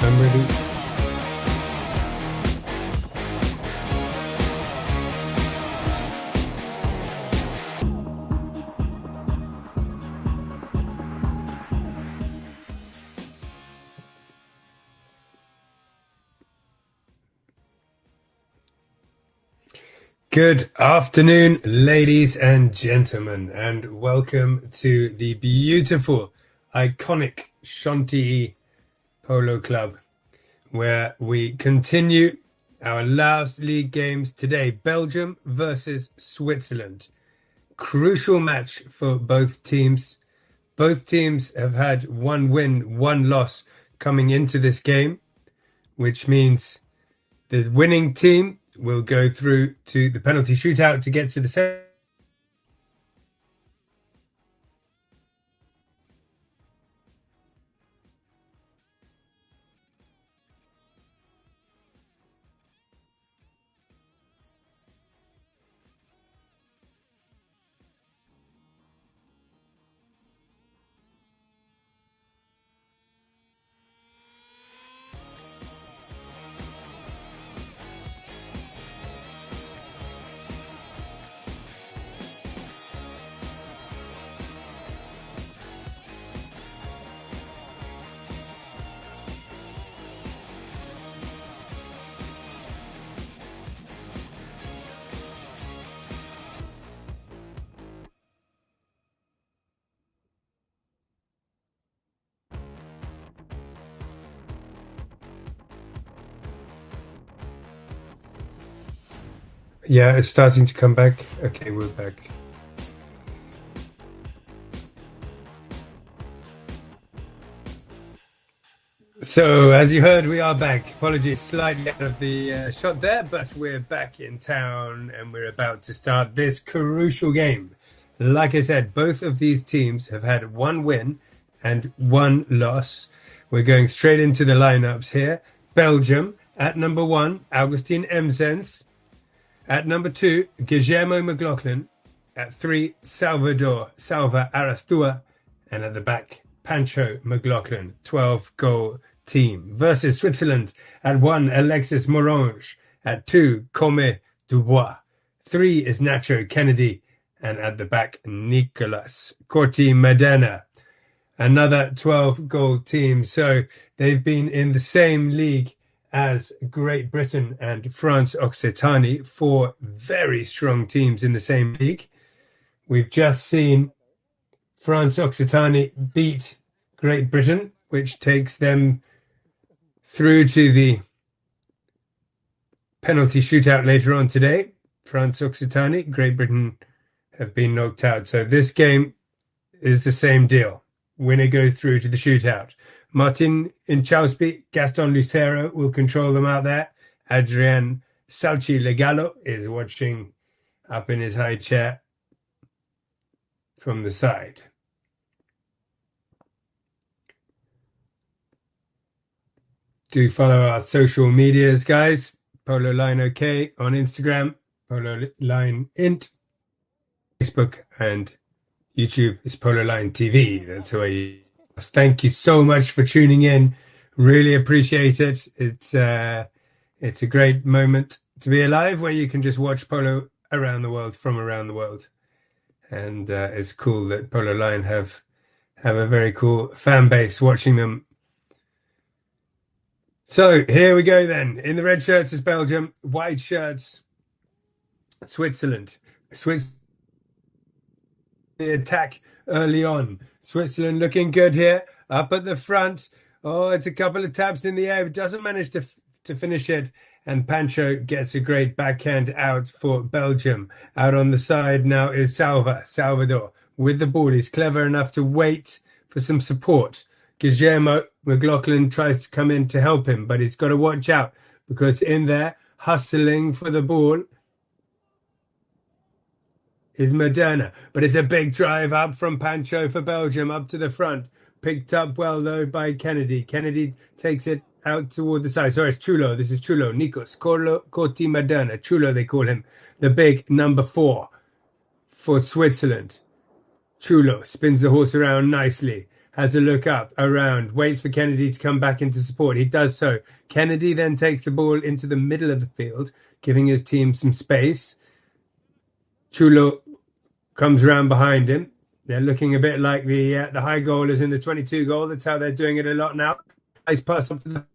I'm ready. Good afternoon, ladies and gentlemen, and welcome to the beautiful, iconic Chantilly Polo Club, where we continue our last league games today. Belgium versus Switzerland. Crucial match for both teams. Both teams have had one win, one loss coming into this game, which means the winning team will go through to the penalty shootout to get to the second. Yeah, it's starting to come back. Okay, we're back. So, as you heard, we are back. Apologies, slightly out of the shot there, but we're back in town and we're about to start this crucial game. Like I said, both of these teams have had one win and one loss. We're going straight into the lineups here. Belgium at number 1, Augustin Emsens. At number 2, Guillermo McLaughlin. At 3, Salva Arastua. And at the back, Pancho McLaughlin, 12-goal team. Versus Switzerland at 1, Alexis Morange. At 2, Come Dubois. 3 is Nacho Kennedy. And at the back, Nicolas Corti Medina. Another 12-goal team. So they've been in the same league as Great Britain and France Occitanie, 4 very strong teams in the same league. We've just seen France Occitanie beat Great Britain, which takes them through to the penalty shootout later on today. France Occitanie, Great Britain have been knocked out. So this game is the same deal. Winner goes through to the shootout. Martin Inchauspe, Gaston Lucero will control them out there. Adrian Salchi Legalo is watching up in his high chair from the side. Do follow our social medias, guys. Polo Line OK on Instagram, Polo Line Int, Facebook, and YouTube is Polo Line TV. That's where you. Thank you so much for tuning in. Really appreciate it. It's a great moment to be alive, where you can just watch polo around the world from around the world, and it's cool that Polo Line have a very cool fan base watching them. So here we go then. In the red shirts is Belgium, white shirts Switzerland. The attack early on. Switzerland looking good here. Up at the front. Oh, it's a couple of taps in the air. But doesn't manage to finish it. And Pancho gets a great backhand out for Belgium. Out on the side now is Salvador with the ball. He's clever enough to wait for some support. Guillermo McLaughlin tries to come in to help him, but he's got to watch out, because in there, hustling for the ball, is Moderna. But it's a big drive up from Pancho for Belgium, up to the front. Picked up well, though, by Kennedy. Kennedy takes it out toward the side. Sorry, it's Chulo. This is Chulo. Nikos Corti Moderna. Chulo, they call him. The big number 4 for Switzerland. Chulo spins the horse around nicely. has a look up, around, waits for Kennedy to come back into support. He does so. Kennedy then takes the ball into the middle of the field, giving his team some space. Chulo comes around behind him. They're looking a bit like the high goalers in the 22 goal. That's how they're doing it a lot now. Nice pass up to the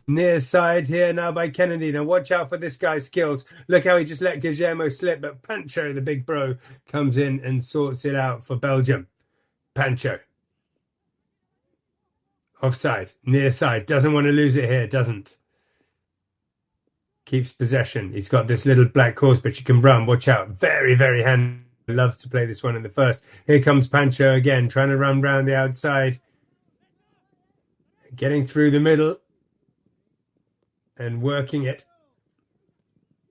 near side here now by Kennedy. Now watch out for this guy's skills. Look how he just let Guillermo slip, but Pancho, the big bro, comes in and sorts it out for Belgium. Pancho. Offside, near side. Doesn't want to lose it here, doesn't. Keeps possession. He's got this little black horse, but you can run. Watch out. Very, very handy. Loves to play this one in the first. Here comes Pancho again, trying to run round the outside. Getting through the middle. And working it.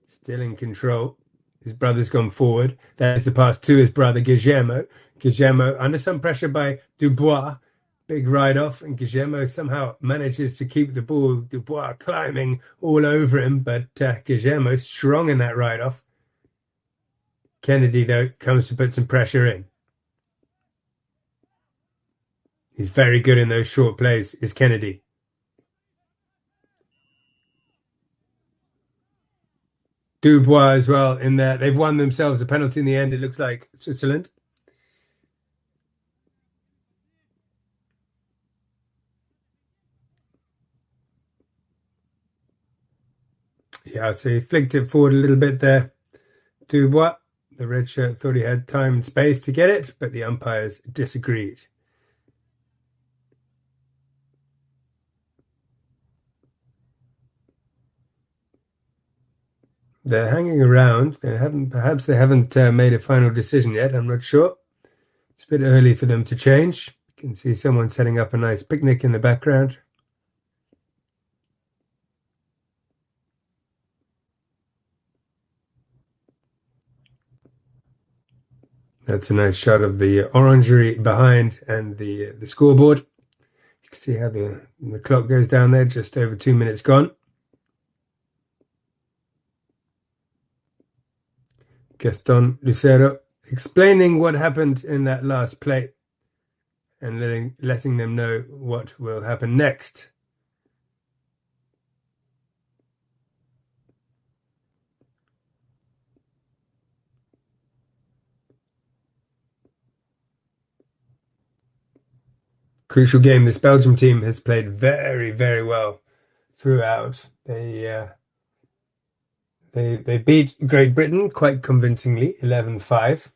Still in control. His brother's gone forward. There's the pass to his brother, Guillermo. Guillermo under some pressure by Dubois. Big ride-off, and Guillermo somehow manages to keep the ball. Dubois climbing all over him, but Guillermo strong in that ride-off. Kennedy, though, comes to put some pressure in. He's very good in those short plays, is Kennedy. Dubois as well in there. They've won themselves a penalty in the end, it looks like, Switzerland. Yeah, so he flicked it forward a little bit there. Dubois, the red shirt, thought he had time and space to get it, but the umpires disagreed. They're hanging around. Perhaps they haven't made a final decision yet. I'm not sure. It's a bit early for them to change. You can see someone setting up a nice picnic in the background. That's a nice shot of the orangery behind and the scoreboard. You can see how the clock goes down there, just over 2 minutes gone. Gaston Lucero explaining what happened in that last play and letting them know what will happen next. Crucial game. This Belgium team has played very, very well throughout. They beat Great Britain quite convincingly, 11-5.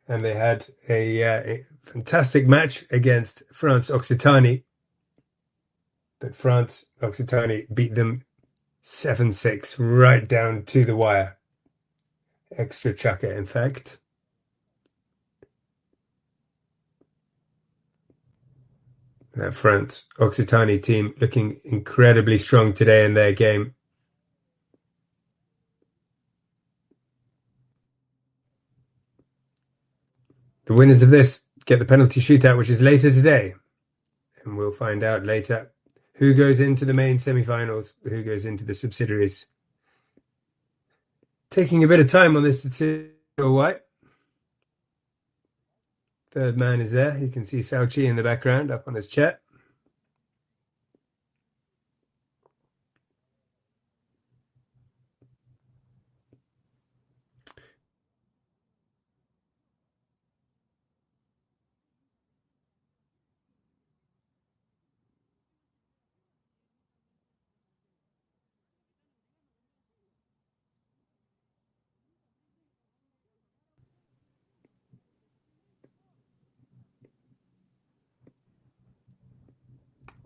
And they had a fantastic match against France Occitanie. But France Occitanie beat them 7-6 right down to the wire. Extra chukker, in fact. That France Occitanie team looking incredibly strong today in their game. The winners of this get the penalty shootout, which is later today. And we'll find out later who goes into the main semi-finals, who goes into the subsidiaries. Taking a bit of time on this decision, White. Third man is there. You can see Sauchi in the background up on his chair.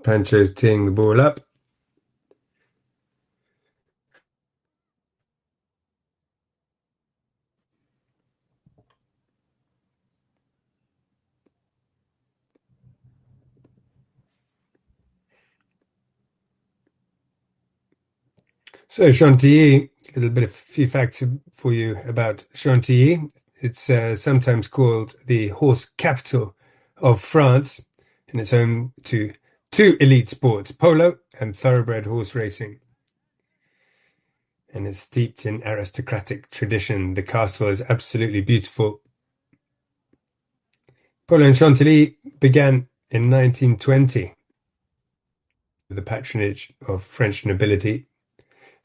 Pancho's teeing the ball up. So Chantilly, a few facts for you about Chantilly. It's sometimes called the horse capital of France, and it's home to two elite sports, polo and thoroughbred horse racing. And it's steeped in aristocratic tradition. The castle is absolutely beautiful. Polo and Chantilly began in 1920 with the patronage of French nobility.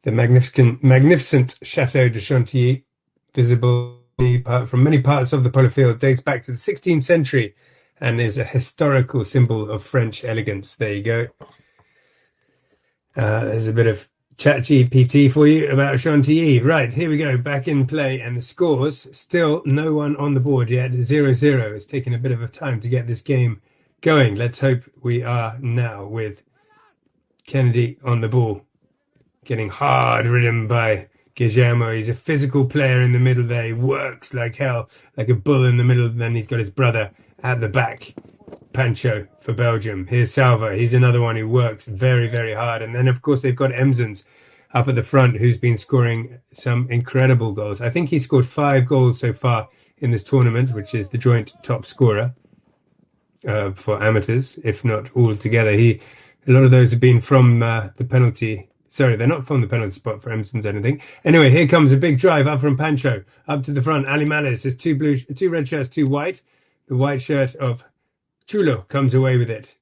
The magnificent Chateau de Chantilly, visible from many parts of the polo field, dates back to the 16th century and is a historical symbol of French elegance. There you go. There's a bit of chat GPT for you about Chantilly. Right, here we go, back in play, and the scores, still no one on the board yet, 0-0. It's taken a bit of a time to get this game going. Let's hope we are now with Kennedy on the ball, getting hard ridden by Guillermo. He's a physical player in the middle there. He works like hell, like a bull in the middle. Then he's got his brother at the back, Pancho for Belgium. Here's Salva. He's another one who works very, very hard. And then, of course, they've got Emsons up at the front, who's been scoring some incredible goals. I think he scored 5 goals so far in this tournament, which is the joint top scorer for amateurs, if not all together. A lot of those have been from the penalty. Sorry, they're not from the penalty spot for Emsons, I don't think. Anyway, here comes a big drive up from Pancho, up to the front. Ali Malis has 2 red shirts, 2 white. The white shirt of Chulo comes away with it.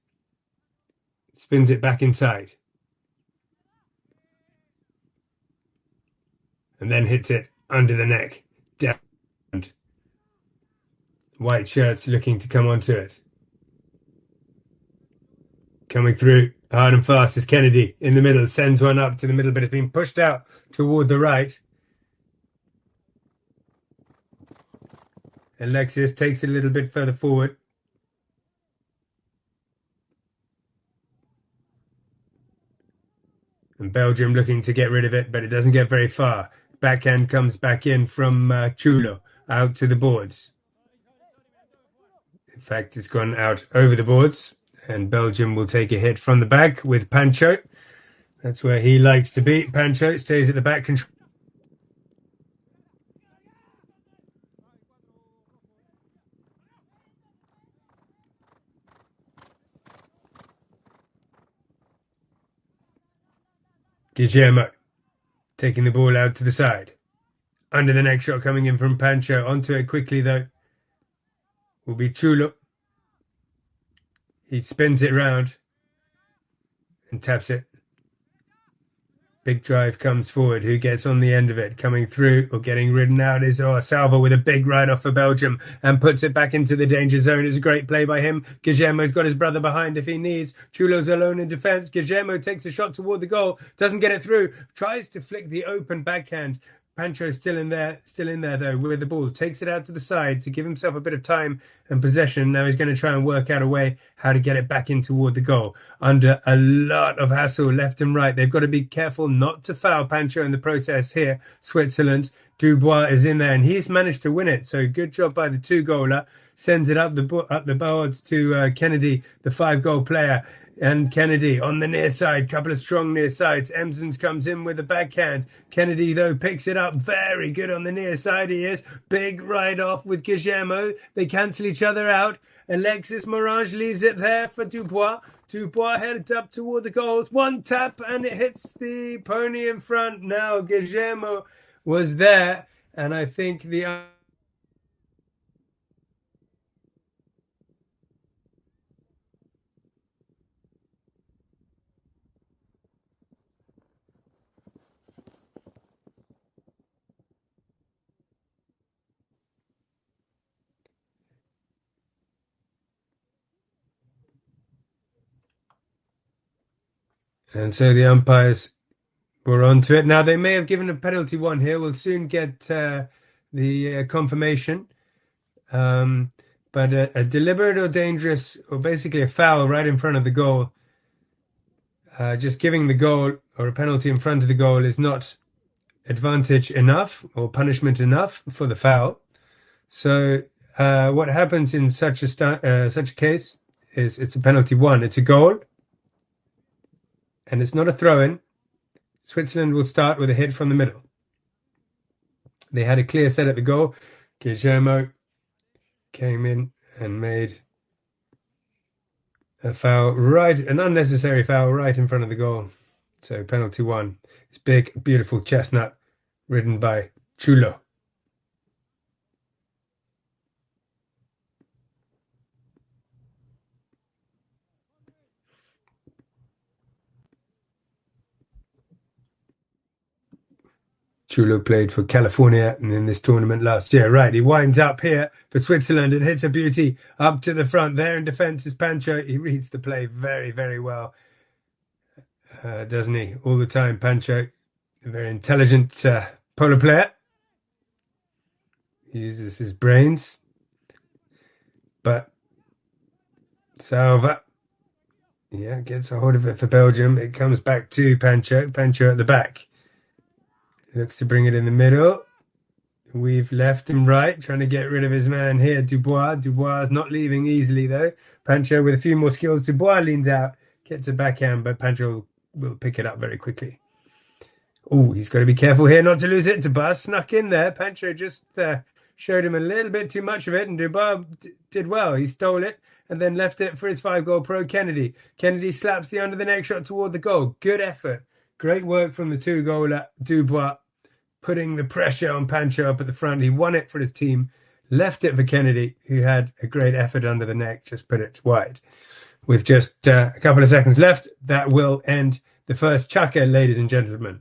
Spins it back inside. And then hits it under the neck. Down. White shirts looking to come onto it. Coming through hard and fast is Kennedy in the middle. Sends one up to the middle, but it's been pushed out toward the right. Alexis takes it a little bit further forward. And Belgium looking to get rid of it, but it doesn't get very far. Backhand comes back in from Chulo, out to the boards. In fact, it's gone out over the boards, and Belgium will take a hit from the back with Pancho. That's where he likes to be. Pancho stays at the back. Guillermo taking the ball out to the side. Under the neck shot coming in from Pancho. Onto it quickly, though, will be Chulo. He spins it round and taps it. Big drive comes forward. Who gets on the end of it? Coming through or getting ridden out is Salva with a big ride off for Belgium and puts it back into the danger zone. It's a great play by him. Guillermo's got his brother behind if he needs. Chulo's alone in defense. Guillermo takes a shot toward the goal. Doesn't get it through. Tries to flick the open backhand. Pancho's still in there though with the ball. Takes it out to the side to give himself a bit of time and possession. Now he's going to try and work out a way how to get it back in toward the goal. Under a lot of hassle left and right. They've got to be careful not to foul Pancho in the process here. Switzerland. Dubois is in there and he's managed to win it. So good job by the 2-goaler. Sends it up the boards to Kennedy, the 5-goal player. And Kennedy on the near side, couple of strong near sides. Emsons comes in with the backhand. Kennedy, though, picks it up. Very good on the near side he is. Big ride off with Guillermo. They cancel each other out. Alexis Morange leaves it there for Dubois. Dubois headed up toward the goals. One tap and it hits the pony in front. Now Guillermo was there. And I think the... And so the umpires were onto it. Now, they may have given a penalty one here. We'll soon get the confirmation. But a deliberate or dangerous, or basically a foul right in front of the goal, just giving the goal or a penalty in front of the goal is not advantage enough or punishment enough for the foul. So what happens in such a case is it's a penalty one. It's a goal. And it's not a throw-in. Switzerland will start with a hit from the middle. They had a clear set at the goal. Guillermo came in and made a foul an unnecessary foul right in front of the goal. So penalty one. It's big, beautiful chestnut ridden by Chulo. Chulo played for California and in this tournament last year. Right, he winds up here for Switzerland and hits a beauty up to the front. There in defence is Pancho. He reads the play very, very well, doesn't he? All the time, Pancho, a very intelligent polo player. He uses his brains. But Salva, yeah, gets a hold of it for Belgium. It comes back to Pancho. Pancho at the back. Looks to bring it in the middle. We've left him right, trying to get rid of his man here, Dubois. Dubois is not leaving easily, though. Pancho with a few more skills. Dubois leans out, gets a backhand, but Pancho will pick it up very quickly. Oh, he's got to be careful here not to lose it. Dubois snuck in there. Pancho just showed him a little bit too much of it, and Dubois did well. He stole it and then left it for his 5-goal pro, Kennedy. Kennedy slaps the under the neck shot toward the goal. Good effort. Great work from the 2-goaler, Dubois, putting the pressure on Pancho up at the front. He won it for his team, left it for Kennedy, who had a great effort under the neck, just put it wide. With just a couple of seconds left, that will end the first chukker, ladies and gentlemen.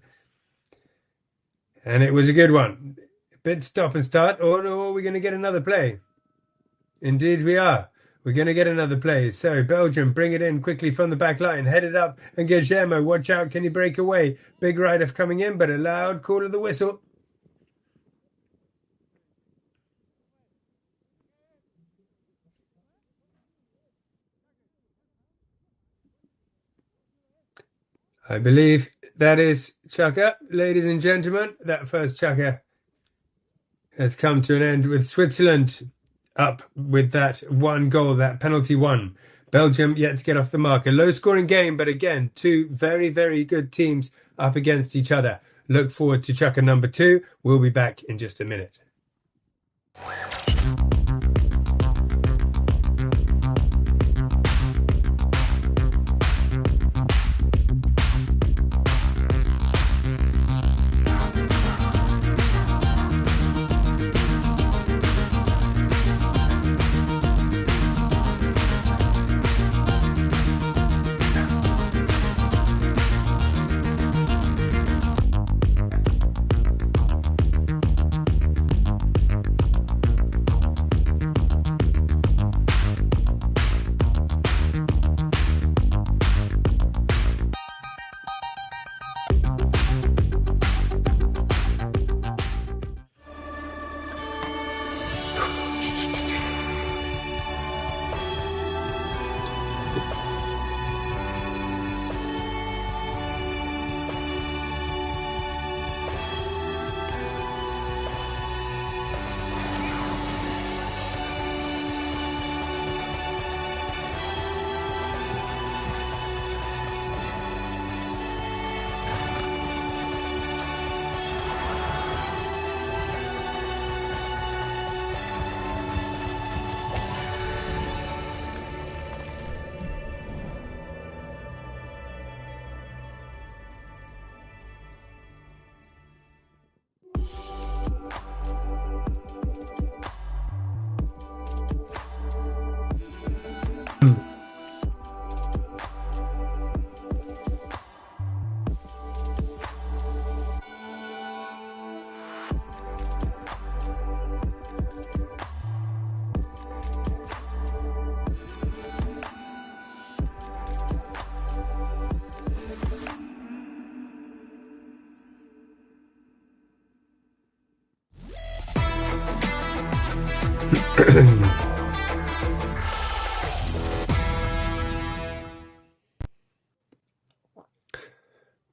And it was a good one. A bit stop and start, or are we going to get another play? Indeed we are. We're going to get another play. So Belgium bring it in quickly from the back line. Head it up. And Guillermo, watch out. Can he break away? Big rider coming in, but a loud call of the whistle. I believe that is chukker. Ladies and gentlemen, that first chukker has come to an end with Switzerland up with that 1 goal, that penalty one. Belgium yet to get off the mark. A low-scoring game, but again, two very, very good teams up against each other. Look forward to chukker number 2. We'll be back in just a minute.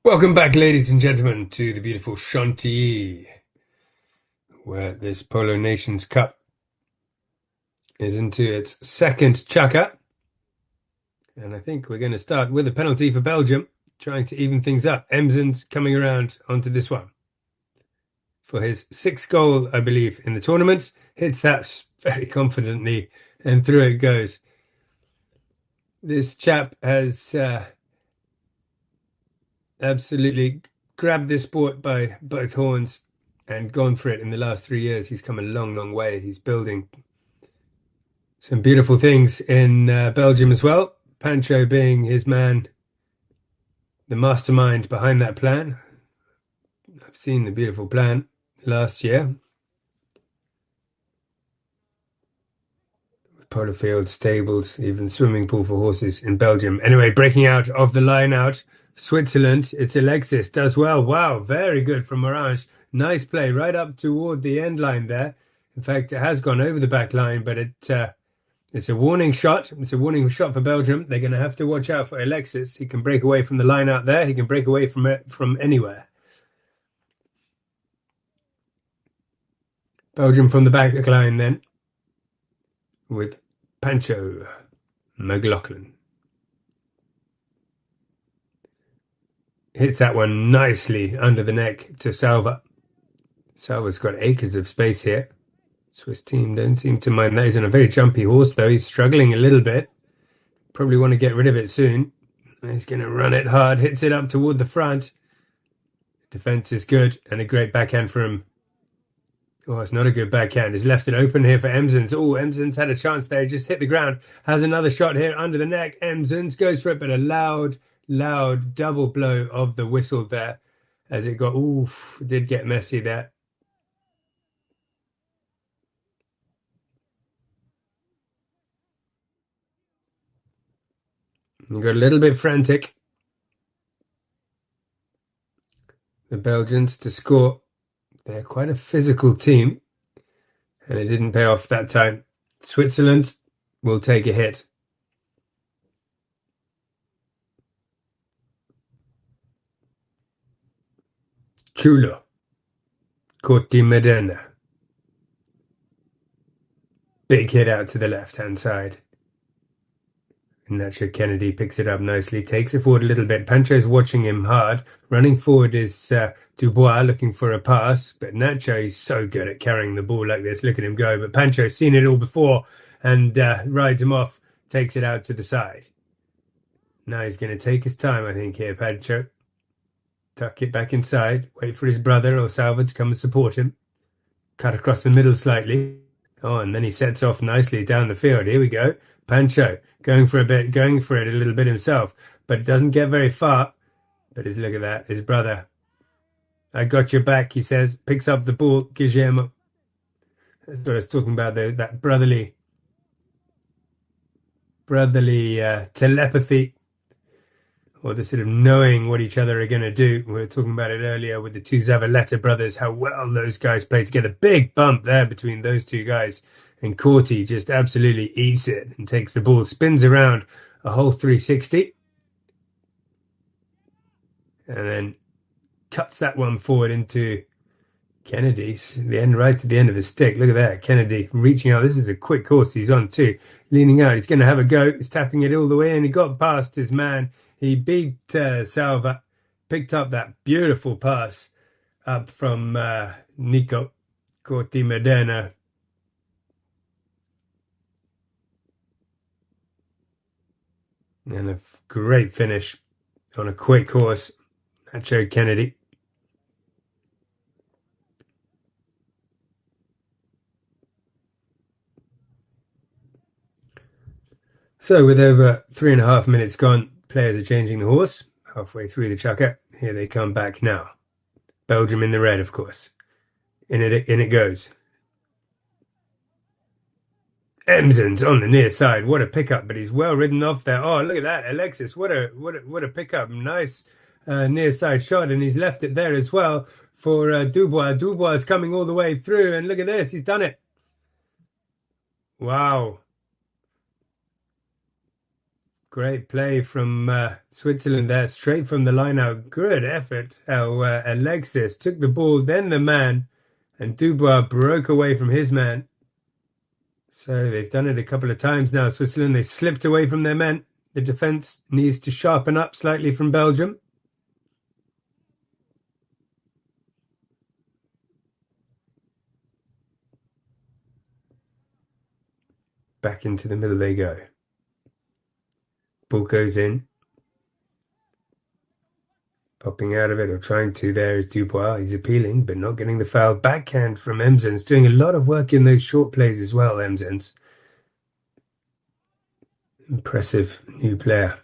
Welcome back, ladies and gentlemen, to the beautiful Chantilly, where this Polo Nations Cup is into its second chukker. And I think we're going to start with a penalty for Belgium, trying to even things up. Emzen's coming around onto this one for his 6th goal, I believe, in the tournament. Hits that very confidently, and through it goes. This chap has absolutely grabbed this sport by both horns and gone for it in the last 3 years. He's come a long, long way. He's building some beautiful things in Belgium as well. Pancho being his man, the mastermind behind that plan. I've seen the beautiful plant last year. Polo fields, stables, even swimming pool for horses in Belgium. Anyway, breaking out of the line out, Switzerland, it's Alexis, does well. Wow, very good from Orange. Nice play right up toward the end line there. In fact, it has gone over the back line, but it's a warning shot. It's a warning shot for Belgium. They're going to have to watch out for Alexis. He can break away from the line out there. He can break away from it from anywhere. Belgium from the back line then, with Pancho McLaughlin. Hits that one nicely under the neck to Salva. Salva's got acres of space here. Swiss team don't seem to mind that. He's on a very jumpy horse, though. He's struggling a little bit. Probably want to get rid of it soon. He's going to run it hard. Hits it up toward the front. Defense is good, and a great backhand for him. Oh, it's not a good backhand. He's left it open here for Emsons. Oh, Emsons had a chance there. Just hit the ground. Has another shot here under the neck. Emsons goes for it, but a loud double blow of the whistle there as it got, oof, it did get messy there. He got a little bit frantic. The Belgians to score. They're quite a physical team, and it didn't pay off that time. Switzerland will take a hit. Chulo. Corti Medina. Big hit out to the left-hand side. Nacho Kennedy picks it up nicely, takes it forward a little bit. Pancho's watching him hard. Running forward is Dubois looking for a pass, but Nacho is so good at carrying the ball like this. Look at him go. But Pancho's seen it all before and rides him off, takes it out to the side. Now he's going to take his time, I think, here, Pancho. Tuck it back inside, wait for his brother or Salva to come and support him. Cut across the middle slightly. Oh, and then he sets off nicely down the field. Here we go. Pancho going for it a little bit himself, but it doesn't get very far. But look at that, his brother. I got your back, he says. Picks up the ball, Guillermo. That's what I was talking about, that brotherly telepathy, or the sort of knowing what each other are going to do. We were talking about it earlier with the two Zavaleta brothers, how well those guys play together. Big bump there between those two guys. And Corti just absolutely eats it and takes the ball, spins around a whole 360. And then cuts that one forward into Kennedy's, right to the end of the stick. Look at that, Kennedy reaching out. This is a quick course he's on too. Leaning out, he's going to have a go. He's tapping it all the way in. He got past his man. He beat Salva, picked up that beautiful pass up from Nico Corti Medina. And a great finish on a quick horse. Nacho Kennedy. So with over 3.5 minutes gone, players are changing the horse. Halfway through the chukker. Here they come back now. Belgium in the red, of course. In it goes. Emsons on the near side. What a pickup, but he's well ridden off there. Oh, look at that, Alexis. What a pickup. Nice near side shot, and he's left it there as well for Dubois. Dubois is coming all the way through, and look at this. He's done it. Wow. Great play from Switzerland there, straight from the line out. Good effort. Alexis took the ball, then the man, and Dubois broke away from his man. So they've done it a couple of times now, Switzerland. They slipped away from their men. The defense needs to sharpen up slightly from Belgium. Back into the middle they go. Ball goes in. Popping out of it, or trying to, there is Dubois. He's appealing, but not getting the foul. Backhand from Emsons. Doing a lot of work in those short plays as well, Emsons. Impressive new player.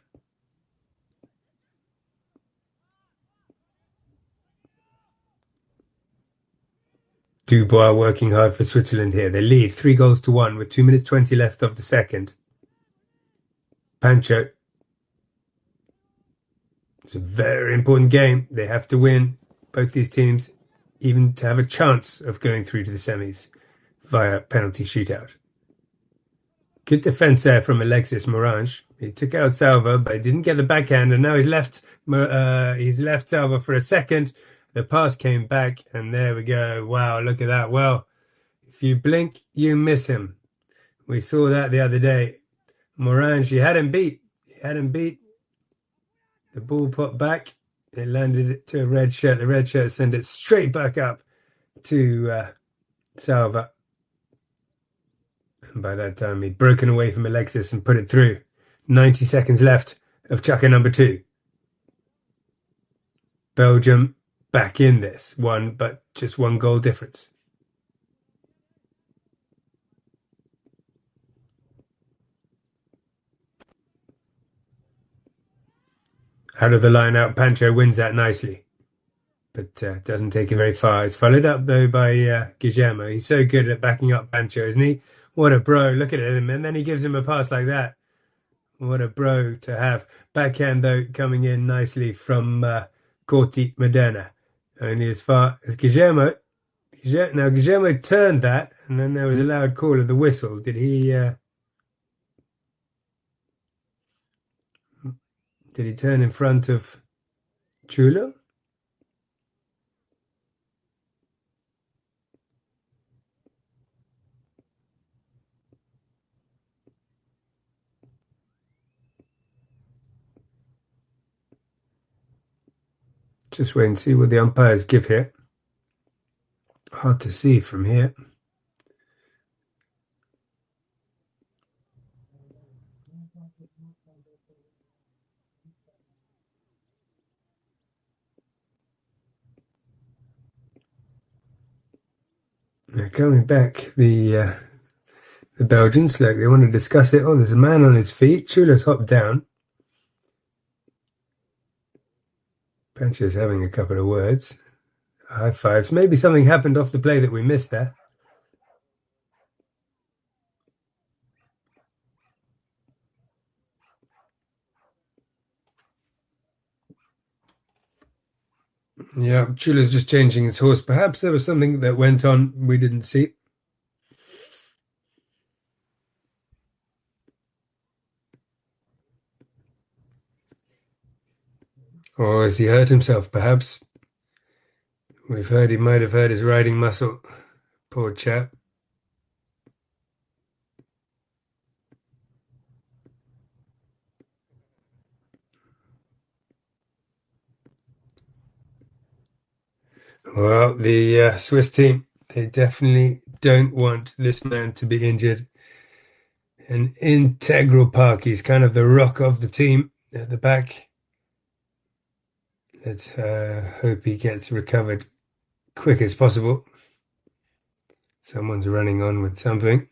Dubois working hard for Switzerland here. They lead 3-1 with 2 minutes 20 left of the second. Pancho. It's a very important game. They have to win, both these teams, even to have a chance of going through to the semis via penalty shootout. Good defense there from Alexis Morange. He took out Salva, but he didn't get the backhand, and now he's left Salva for a second. The pass came back, and there we go. Wow, look at that. Well, if you blink, you miss him. We saw that the other day. Morange, he had him beat. The ball popped back. It landed to a red shirt. The red shirt sent it straight back up to Salva. And by that time, he'd broken away from Alexis and put it through. 90 seconds left of chukker number 2. Belgium back in this one, but just 1 goal difference. Out of the line out, Pancho wins that nicely, but doesn't take it very far. It's followed up, though, by Guillermo. He's so good at backing up Pancho, isn't he? What a bro. Look at him. And then he gives him a pass like that. What a bro to have. Backhand, though, coming in nicely from Corti Moderna. Only as far as Guillermo. Now, Guillermo turned that, and then there was a loud call of the whistle. Did he turn in front of Chulo? Just wait and see what the umpires give here. Hard to see from here. They're coming back, the Belgians. Look, they want to discuss it. Oh, there's a man on his feet. Chulo's hopped down. Pancho's having a couple of words. High fives. Maybe something happened off the play that we missed there. Yeah, Chulo's just changing his horse. Perhaps there was something that went on we didn't see. Or has he hurt himself, perhaps? We've heard he might have hurt his riding muscle. Poor chap. Well, the Swiss team, they definitely don't want this man to be injured. An integral part. He's kind of the rock of the team at the back. Let's hope he gets recovered quick as possible. Someone's running on with something.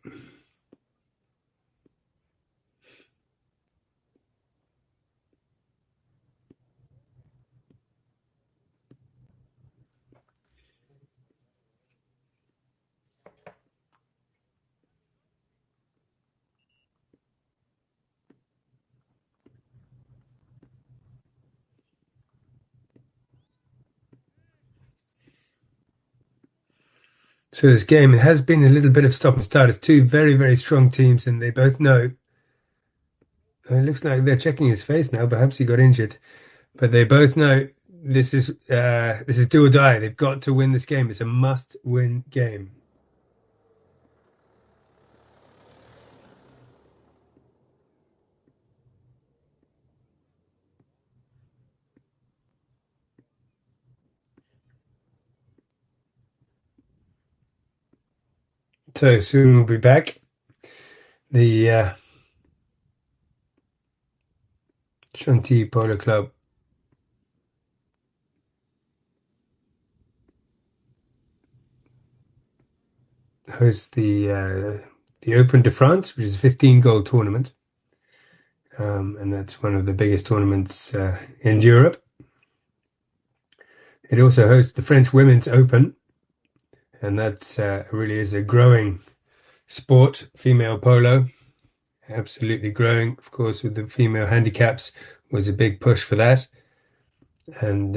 So this game, it has been a little bit of stop and start of 2 very, very strong teams, and they both know. It looks like they're checking his face now. Perhaps he got injured, but they both know this is do or die. They've got to win this game. It's a must-win game. So soon we'll be back. The Chantilly Polo Club hosts the Open de France, which is a 15-goal tournament, and that's one of the biggest tournaments in Europe. It also hosts the French Women's Open, and that really is a growing sport, female polo. Absolutely growing, of course, with the female handicaps was a big push for that, and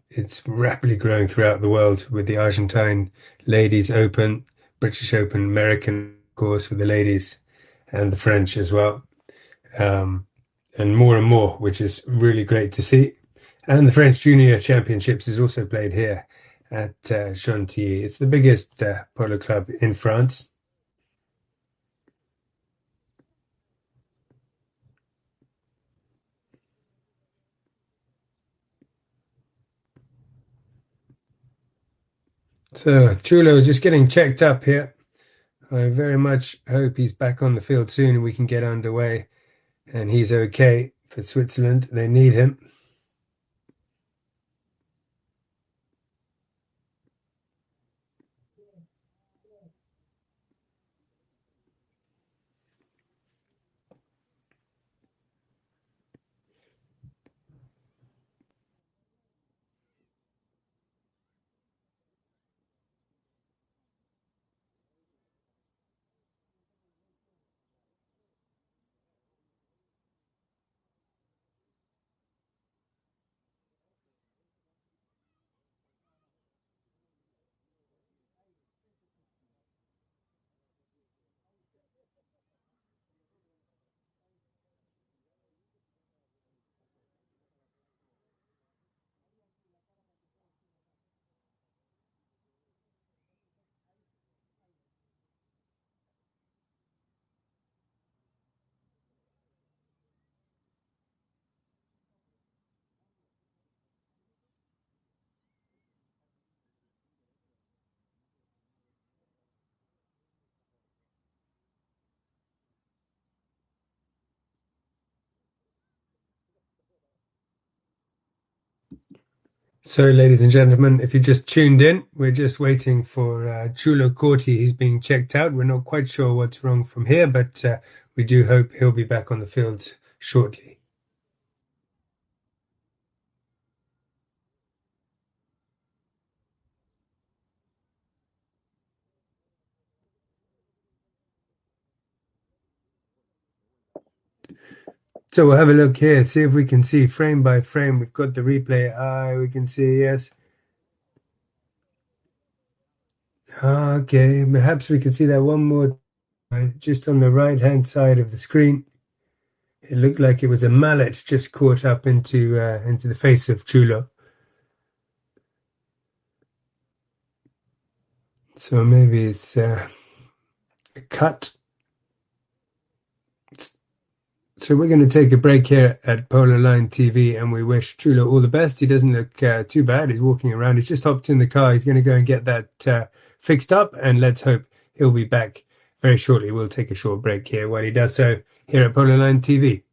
it's rapidly growing throughout the world with the Argentine Ladies Open, British Open, American, of course, for the ladies, and the French as well, and more, which is really great to see. And the French Junior Championships is also played here at Chantilly. It's the biggest polo club in France. So Chulo is just getting checked up here. I very much hope he's back on the field soon and we can get underway. And he's okay for Switzerland. They need him. So, ladies and gentlemen, if you just tuned in, we're just waiting for Chulo Corti. He's being checked out. We're not quite sure what's wrong from here, but we do hope he'll be back on the field shortly. So we'll have a look here, see if we can see frame by frame. We've got the replay. We can see, yes. Okay, perhaps we can see that one more just on the right-hand side of the screen. It looked like it was a mallet just caught up into the face of Chulo. So maybe it's a cut. So we're going to take a break here at Polo Line TV, and we wish Chulo all the best. He doesn't look too bad. He's walking around. He's just hopped in the car. He's going to go and get that fixed up, and let's hope he'll be back very shortly. We'll take a short break here while he does so here at Polo Line TV.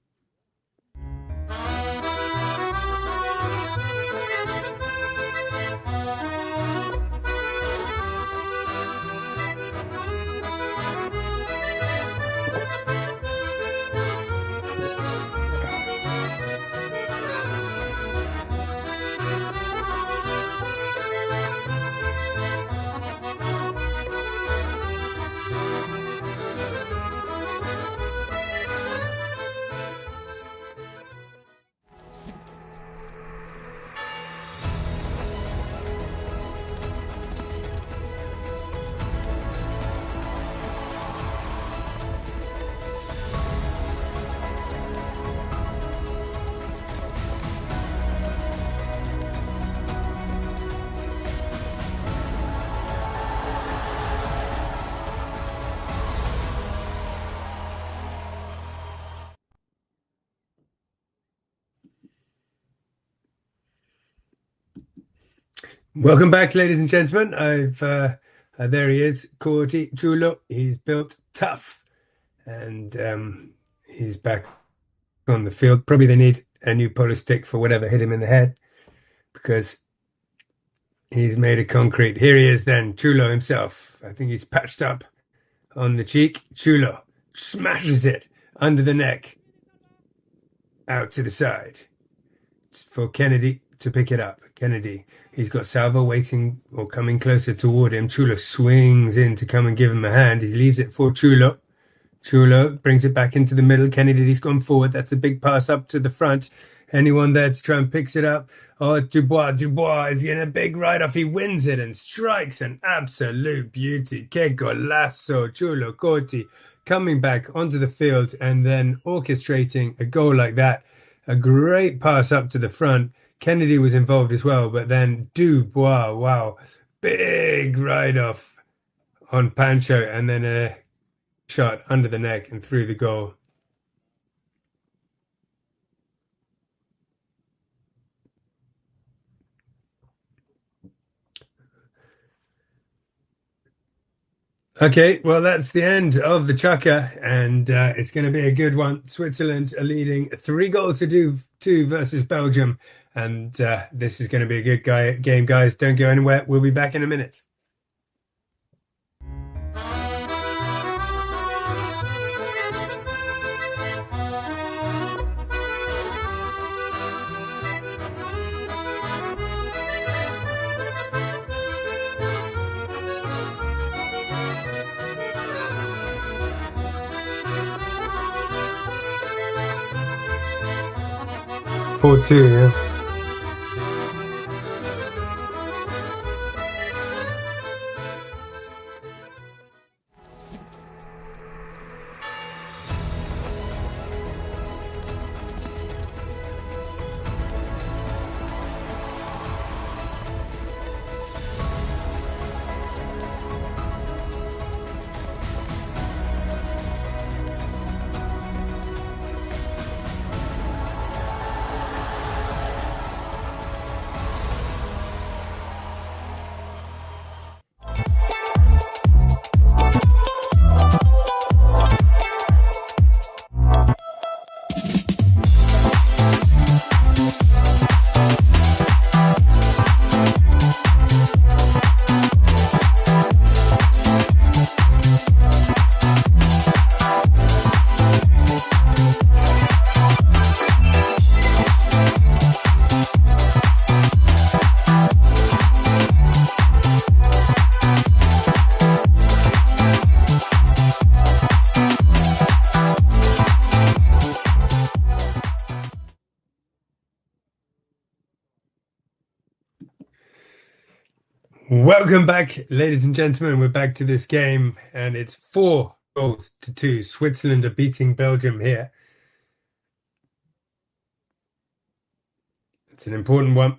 Welcome back, ladies and gentlemen. There he is, Corti Chulo. He's built tough, and he's back on the field. Probably they need a new polo stick for whatever hit him in the head, because he's made of concrete. Here he is then, Chulo himself. I think he's patched up on the cheek. Chulo smashes it under the neck, out to the side. For Kennedy to pick it up. Kennedy. He's got Salvo waiting or coming closer toward him. Chulo swings in to come and give him a hand. He leaves it for Chulo. Chulo brings it back into the middle. Kennedy, he's gone forward. That's a big pass up to the front. Anyone there to try and picks it up? Oh, Dubois is getting a big ride-off. He wins it and strikes an absolute beauty. Que golazo, Chulo Corti coming back onto the field and then orchestrating a goal like that. A great pass up to the front. Kennedy was involved as well, but then Dubois, wow, big ride-off on Pancho and then a shot under the neck and through the goal. Okay, well, that's the end of the chukker, and it's going to be a good one. Switzerland are leading 3-2 versus Belgium, and this is going to be a good game, guys. Don't go anywhere. We'll be back in a minute. Four two, yeah. Welcome back, ladies and gentlemen. We're back to this game, and it's 4-2. Switzerland are beating Belgium here. It's an important one.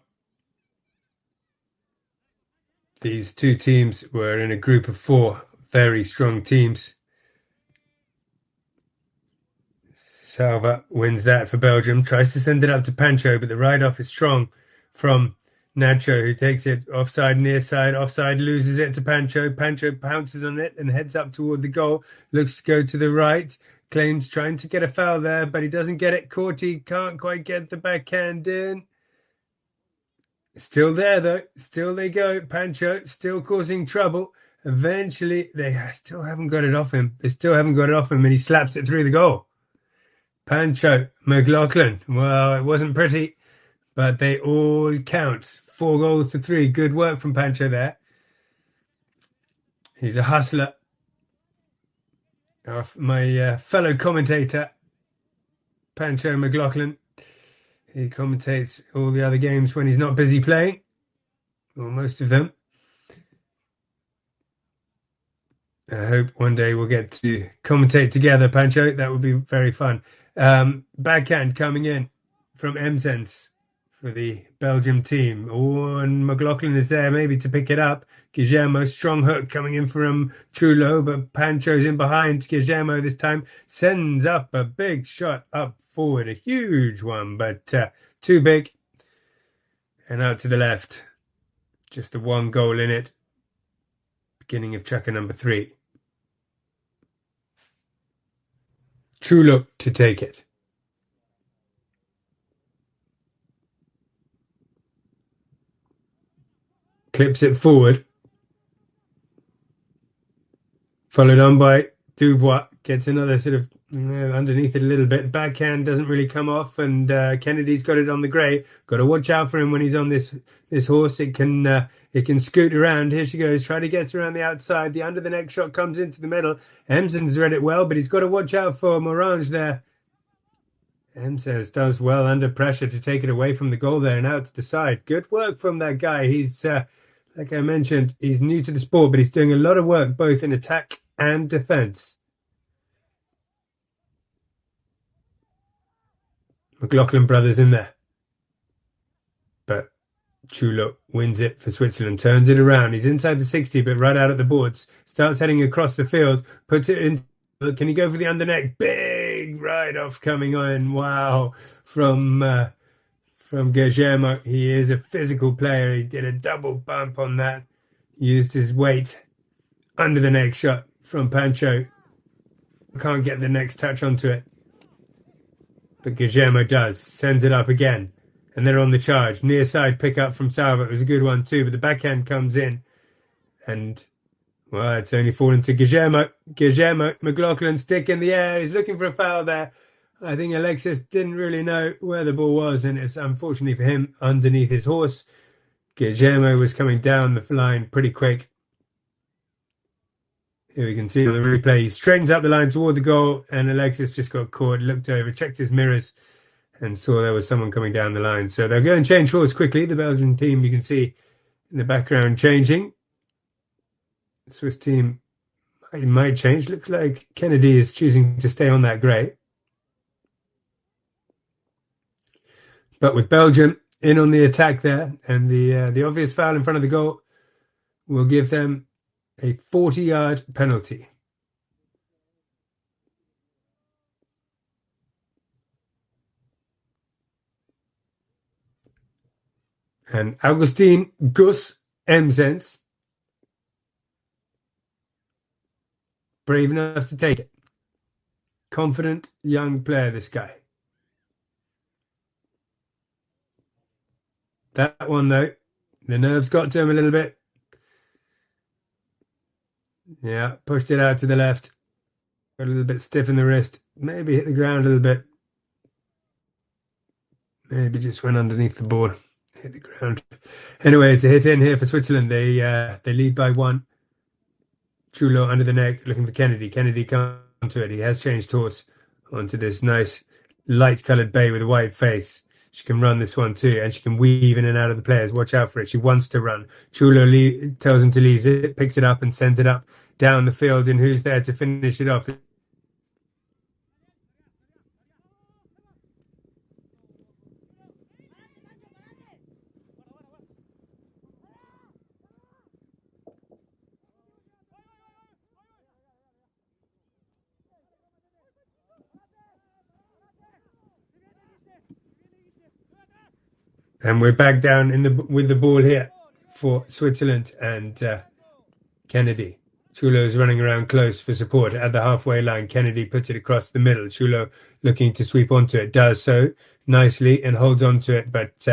These two teams were in a group of 4 very strong teams. Salva wins that for Belgium, tries to send it up to Pancho, but the ride-off is strong from Nacho, who takes it offside, near side, offside, loses it to Pancho. Pancho pounces on it and heads up toward the goal. Looks to go to the right. Claims trying to get a foul there, but he doesn't get it. Corti can't quite get the backhand in. Still there, though. Still they go. Pancho still causing trouble. Eventually, they still haven't got it off him. They still haven't got it off him, and he slaps it through the goal. Pancho, McLaughlin. Well, it wasn't pretty, but they all count. 4-3. Good work from Pancho there. He's a hustler. My fellow commentator, Pancho McLaughlin. He commentates all the other games when he's not busy playing, or most of them. I hope one day we'll get to commentate together, Pancho. That would be very fun. Backhand coming in from Emsens for the Belgium team. Oh, and McLaughlin is there maybe to pick it up. Guillermo, strong hook coming in from Chulo, but Pancho's in behind. Guillermo this time sends up a big shot up forward, a huge one, but too big. And out to the left. Just the one goal in it. Beginning of chukker number 3. Chulo to take it. Clips it forward. Followed on by Dubois. gets another sort of underneath it a little bit. Backhand doesn't really come off, and Kennedy's got it on the grey. Got to watch out for him when he's on this horse. It can scoot around. Here she goes, try to get around the outside. The under the neck shot comes into the middle. Emson's read it well, but he's got to watch out for Morange there. Emsons does well under pressure to take it away from the goal there and out to the side. Good work from that guy. He's like I mentioned, he's new to the sport, but he's doing a lot of work both in attack and defence. McLaughlin brothers in there. But Chulo wins it for Switzerland, turns it around. He's inside the 60, but right out at the boards. Starts heading across the field, puts it in. Can he go for the underneck? Big ride-off coming on. Wow. From Guillermo. He is a physical player. He did a double bump on that. Used his weight. Under the neck shot from Pancho. Can't get the next touch onto it. But Guillermo does. Sends it up again. And they're on the charge. Near side pick up from Salva. It was a good one too. But the backhand comes in. And, well, it's only fallen to Guillermo. Guillermo, McLaughlin stick in the air. He's looking for a foul there. I think Alexis didn't really know where the ball was. And it's unfortunately for him underneath his horse. Guillermo was coming down the line pretty quick. Here we can see on the replay, he straightens up the line toward the goal, and Alexis just got caught, looked over, checked his mirrors, and saw there was someone coming down the line. So they'll go and change horse quickly. The Belgian team, you can see in the background changing. The Swiss team might change. Looks like Kennedy is choosing to stay on that grey. But with Belgium in on the attack there, and the obvious foul in front of the goal will give them a 40-yard penalty. And Augustin Gus Emsens, brave enough to take it. Confident young player, this guy. That one, though, the nerves got to him a little bit. Yeah, pushed it out to the left. Got a little bit stiff in the wrist. Maybe hit the ground a little bit. Maybe just went underneath the board. Hit the ground. Anyway, it's a hit in here for Switzerland. They lead by 1. Chulo under the neck, looking for Kennedy. Kennedy comes to it. He has changed horse onto this nice light-coloured bay with a white face. She can run this one too, and she can weave in and out of the players. Watch out for it. She wants to run. Chulo tells him to leave it, picks it up and sends it up down the field. And who's there to finish it off? And we're back down with the ball here for Switzerland and Kennedy. Chulo's running around close for support at the halfway line. Kennedy puts it across the middle. Chulo looking to sweep onto it. Does so nicely and holds onto it, but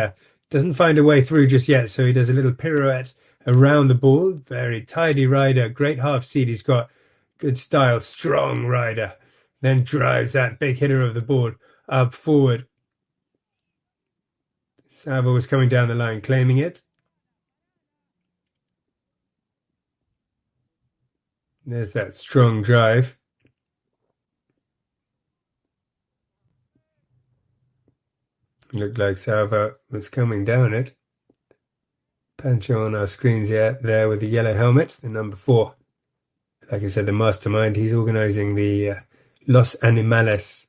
doesn't find a way through just yet. So he does a little pirouette around the ball. Very tidy rider. Great half seat he's got. Good style. Strong rider. Then drives that big hitter of the ball up forward. Salvo was coming down the line, claiming it. There's that strong drive. Looked like Salvo was coming down it. Pancho on our screens there with the yellow helmet, the number 4. Like I said, the mastermind. He's organising the Los Animales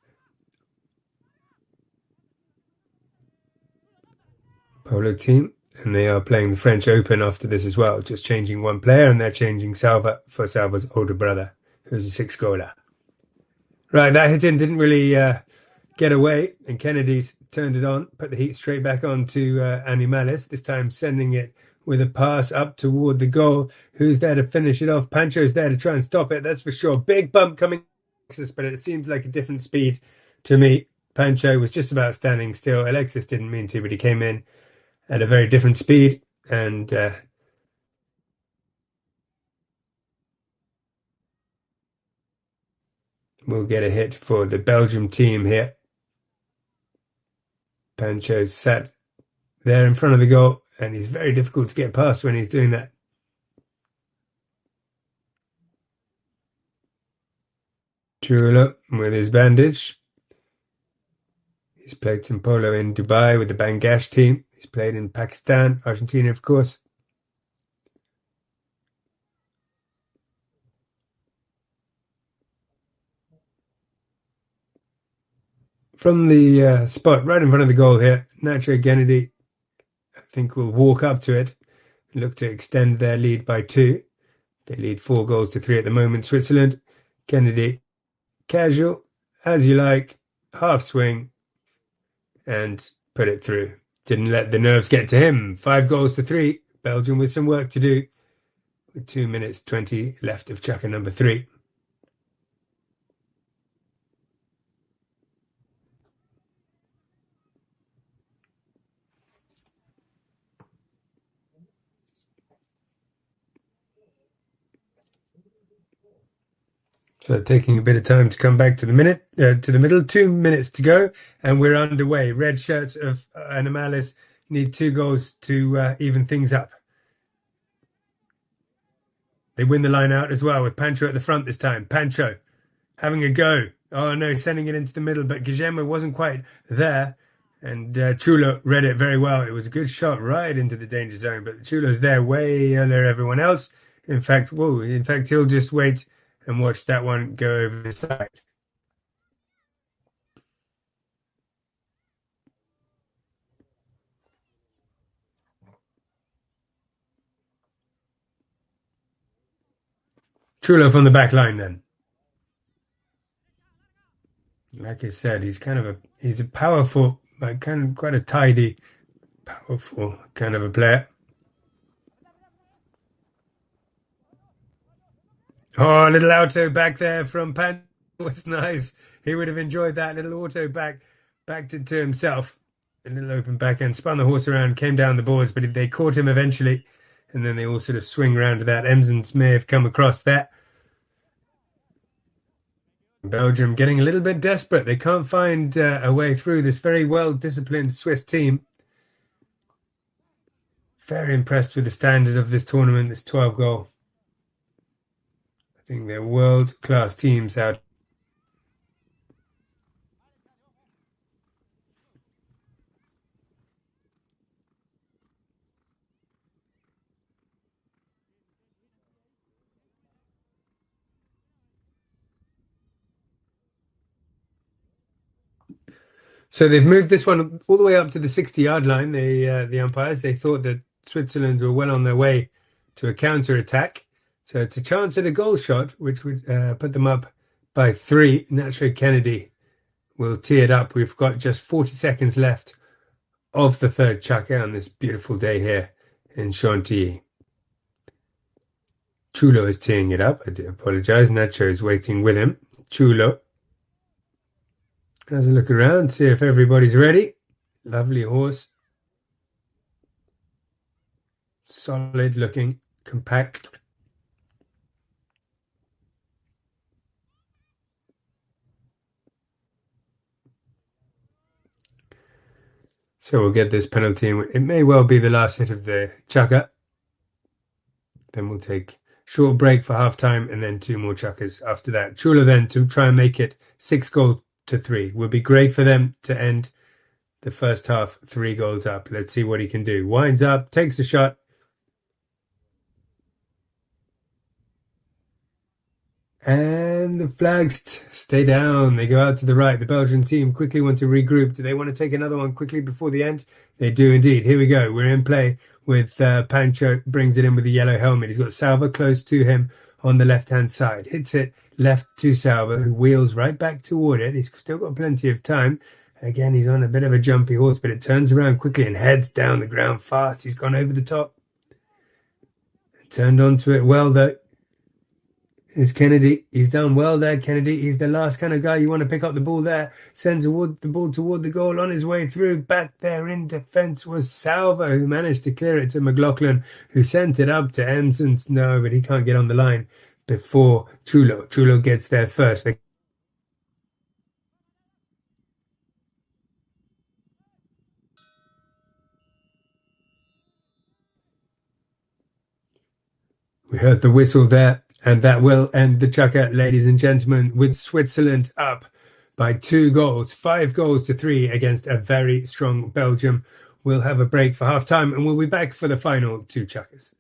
Polo team, and they are playing the French Open after this as well, just changing one player, and they're changing Salva for Salva's older brother, who's a 6-goaler. Right, that hit in didn't really get away, and Kennedy's turned it on, put the heat straight back on to Animales, this time sending it with a pass up toward the goal. Who's there to finish it off? Pancho's there to try and stop it, that's for sure. Big bump coming, but it seems like a different speed to me. Pancho was just about standing still. Alexis didn't mean to, but he came in at a very different speed, and We'll get a hit for the Belgium team here. Pancho sat there in front of the goal, and he's very difficult to get past when he's doing that. Chulo with his bandage. He's played some polo in Dubai with the Bangladesh team. He's played in Pakistan, Argentina, of course. From the spot right in front of the goal here, Nacho Kennedy, I think, will walk up to it and look to extend their lead by 2. They lead 4-3 at the moment, Switzerland. Kennedy, casual, as you like, half swing, and put it through. Didn't let the nerves get to him. 5-3. Belgium with some work to do, with 2 minutes 20 left of chukker number 3. So taking a bit of time to come back to the middle. 2 minutes to go, and we're underway. Red shirts of Animalis need 2 goals to even things up. They win the line out as well, with Pancho at the front this time. Pancho having a go. Oh no, sending it into the middle, but Guillermo wasn't quite there, and Chulo read it very well. It was a good shot right into the danger zone, but Chulo's there way earlier everyone else. In fact, he'll just wait and watch that one go over the side. Chulo from the back line then. Like I said, he's a powerful, like quite a tidy, powerful kind of a player. Oh, a little auto back there from Pan was nice. He would have enjoyed that little auto backed it to himself. A little open backhand, spun the horse around, came down the boards, but they caught him eventually, and then they all sort of swing round to that. Emsons may have come across that. Belgium getting a little bit desperate. They can't find a way through this very well-disciplined Swiss team. Very impressed with the standard of this tournament, this 12-goal. I think they're world-class teams out. So they've moved this one all the way up to the 60-yard line. The umpires, they thought that Switzerland were well on their way to a counter-attack. So it's a chance at a goal shot, which would put them up by 3. Nacho Kennedy will tee it up. We've got just 40 seconds left of the third chukker on this beautiful day here in Chantilly. Chulo is teeing it up. I do apologize. Nacho is waiting with him. Chulo has a look around, see if everybody's ready. Lovely horse. Solid looking, compact. So we'll get this penalty. It may well be the last hit of the chukker. Then we'll take short break for half time and then 2 more chukkers after that. Chulo then to try and make it 6-3. Would be great for them to end the first half 3 goals up. Let's see what he can do. Winds up, takes the shot. And the flags stay down. They go out to the right. The Belgian team quickly want to regroup. Do they want to take another one quickly before the end? They do indeed. Here we go. We're in play with Pancho. Brings it in with the yellow helmet. He's got Salva close to him on the left-hand side. Hits it left to Salva, who wheels right back toward it. He's still got plenty of time. Again, he's on a bit of a jumpy horse, but it turns around quickly and heads down the ground fast. He's gone over the top. Turned onto it well, though. Is Kennedy. He's done well there, Kennedy. He's the last kind of guy you want to pick up the ball there. Sends the ball toward the goal on his way through. Back there in defence was Salva, who managed to clear it to McLaughlin, who sent it up to Emsons. No, but he can't get on the line before Chulo. Chulo gets there first. We heard the whistle there, and that will end the chukker, ladies and gentlemen, with Switzerland up by 2 goals, 5 goals to 3 against a very strong Belgium. We'll have a break for half time, and we'll be back for the final 2 chukkers.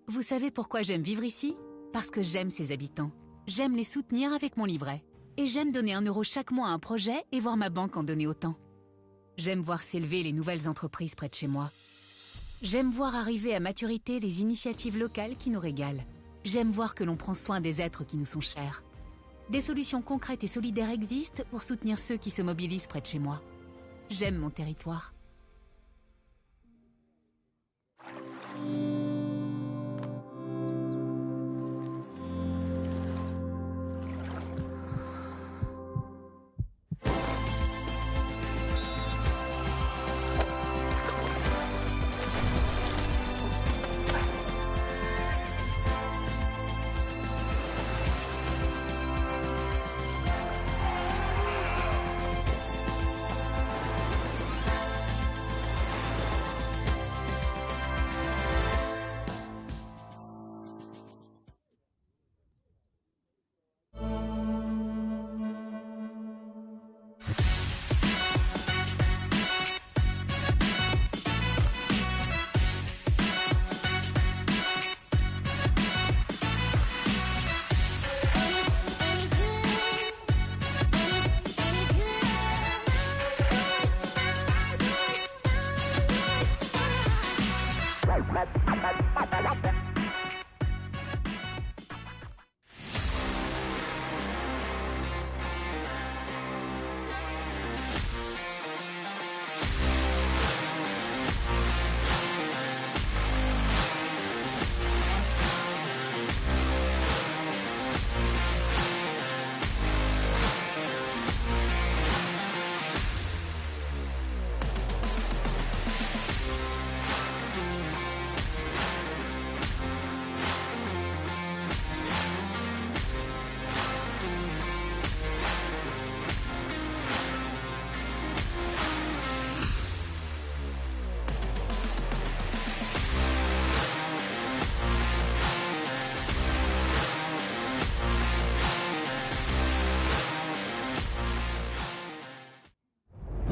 Vous savez pourquoi j'aime vivre ici? Parce que j'aime ses habitants. J'aime les soutenir avec mon livret. Et j'aime donner 1 euro chaque mois à un projet et voir ma banque en donner autant. J'aime voir s'élever les nouvelles entreprises près de chez moi. J'aime voir arriver à maturité les initiatives locales qui nous régalent. J'aime voir que l'on prend soin des êtres qui nous sont chers. Des solutions concrètes et solidaires existent pour soutenir ceux qui se mobilisent près de chez moi. J'aime mon territoire.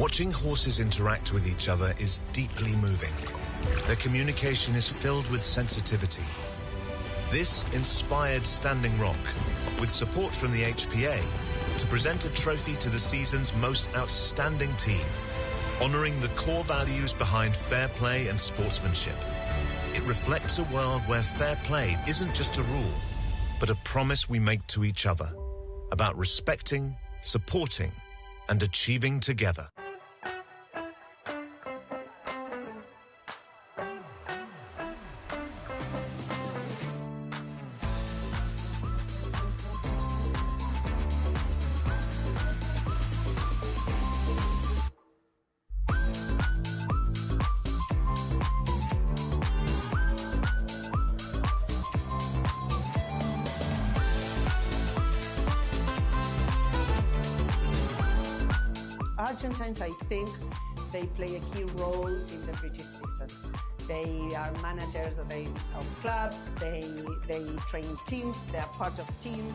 Watching horses interact with each other is deeply moving. Their communication is filled with sensitivity. This inspired Standing Rock, with support from the HPA, to present a trophy to the season's most outstanding team, honouring the core values behind fair play and sportsmanship. It reflects a world where fair play isn't just a rule, but a promise we make to each other about respecting, supporting, and achieving together. Argentines, I think, they play a key role in the British season. They are managers of clubs, they train teams, they are part of teams.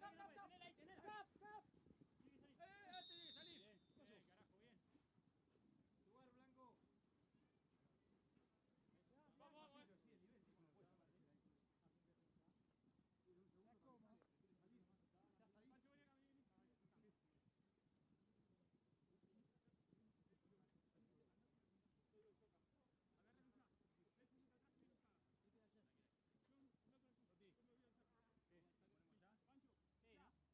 Salir. Bien, carajo, bien. Lugar blanco. Vamos. Sí, el nivel. Pancho, ven acá, vení. Agarra Lucha. Ese es atrás que Lucha. Bien, ponemos allá. Pancho. Sí, ¿no?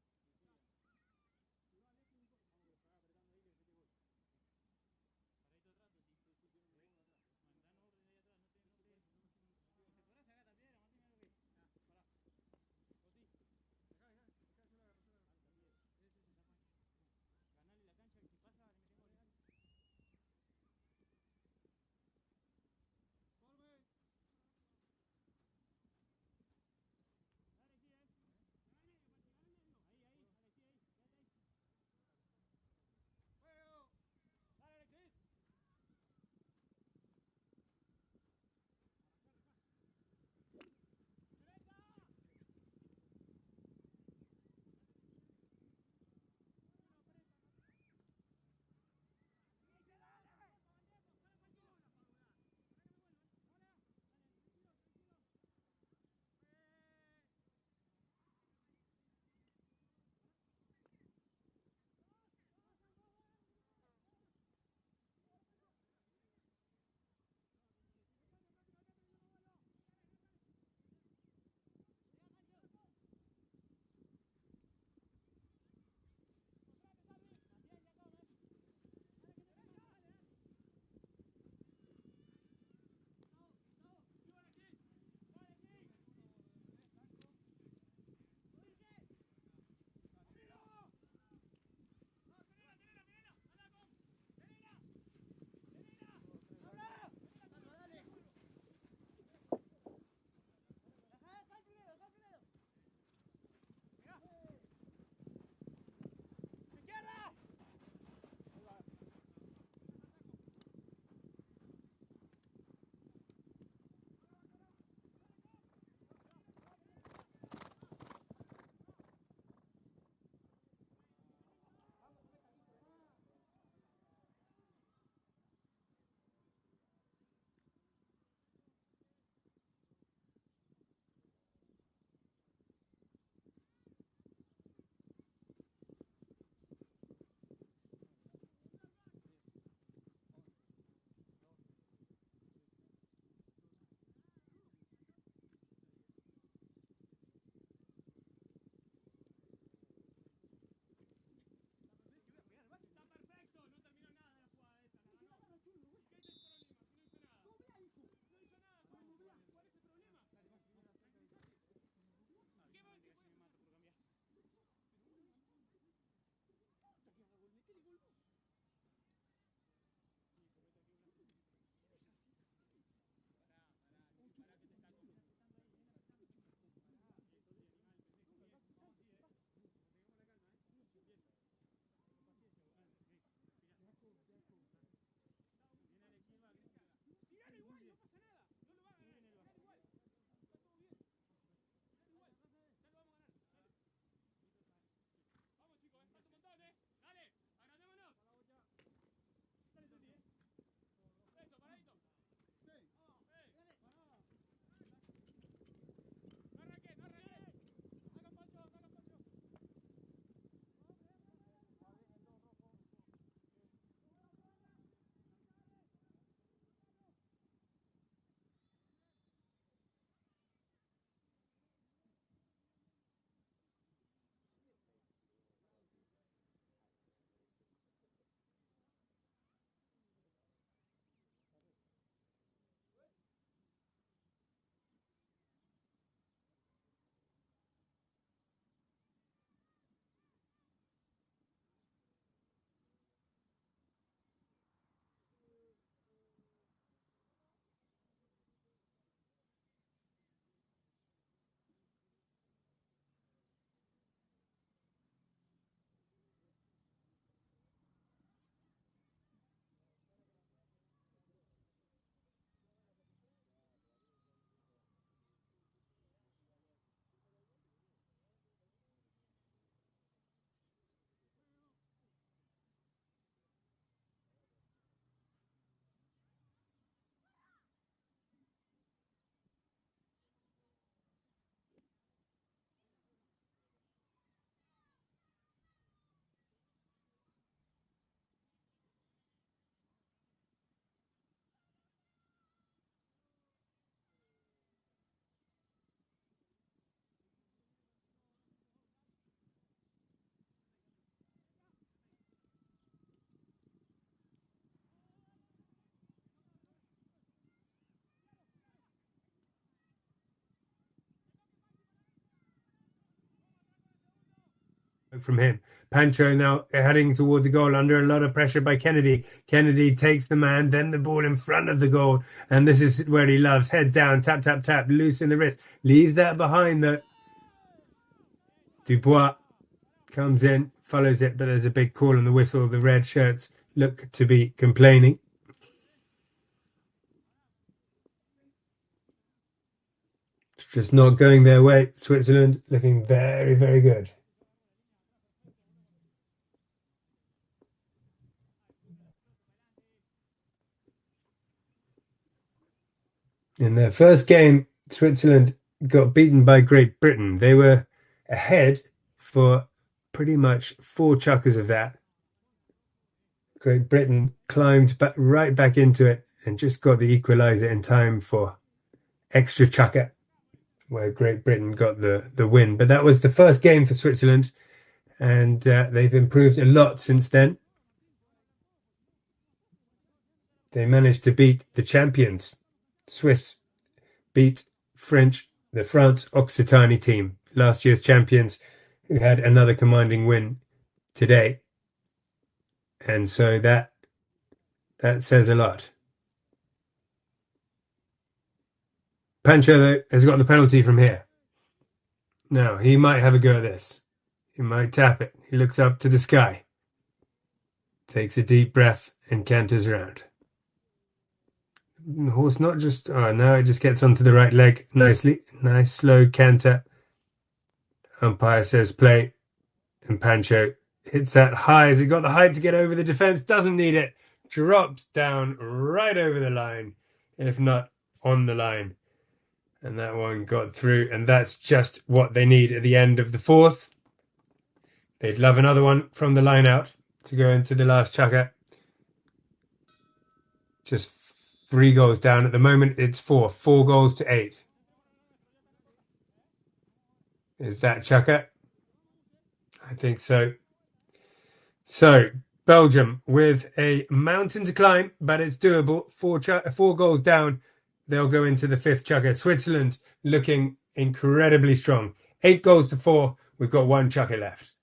stroke from him. Pancho now heading toward the goal under a lot of pressure by Kennedy. Kennedy takes the man, then the ball in front of the goal. And this is where he loves. Head down, tap, tap, tap, loose in the wrist. Leaves that behind though. Dubois comes in, follows it, but there's a big call on the whistle. The red shirts look to be complaining. It's just not going their way. Switzerland looking very, very good. In their first game, Switzerland got beaten by Great Britain. They were ahead for pretty much 4 chukkers of that. Great Britain climbed right back into it and just got the equaliser in time for extra chukker, where Great Britain got the win. But that was the first game for Switzerland, and they've improved a lot since then. They managed to beat the champions. Swiss beat the France Occitanie team, last year's champions, who had another commanding win today. And so that says a lot. Pancho, though, has got the penalty from here. Now, he might have a go at this. He might tap it. He looks up to the sky, takes a deep breath, and canters around. The horse not just... Oh, now it just gets onto the right leg nicely. Nice, slow canter. Umpire says play. And Pancho hits that high. Has he got the height to get over the defence? Doesn't need it. Drops down right over the line, if not on the line. And that one got through. And that's just what they need at the end of the fourth. They'd love another one from the line out to go into the last chukker. Just 3 goals down. At the moment, it's 4. 4 goals to 8. Is that chukker? I think so. So, Belgium with a mountain to climb, but it's doable. 4 goals down. They'll go into the 5th chukker. Switzerland looking incredibly strong. 8 goals to 4. We've got 1 chukker left.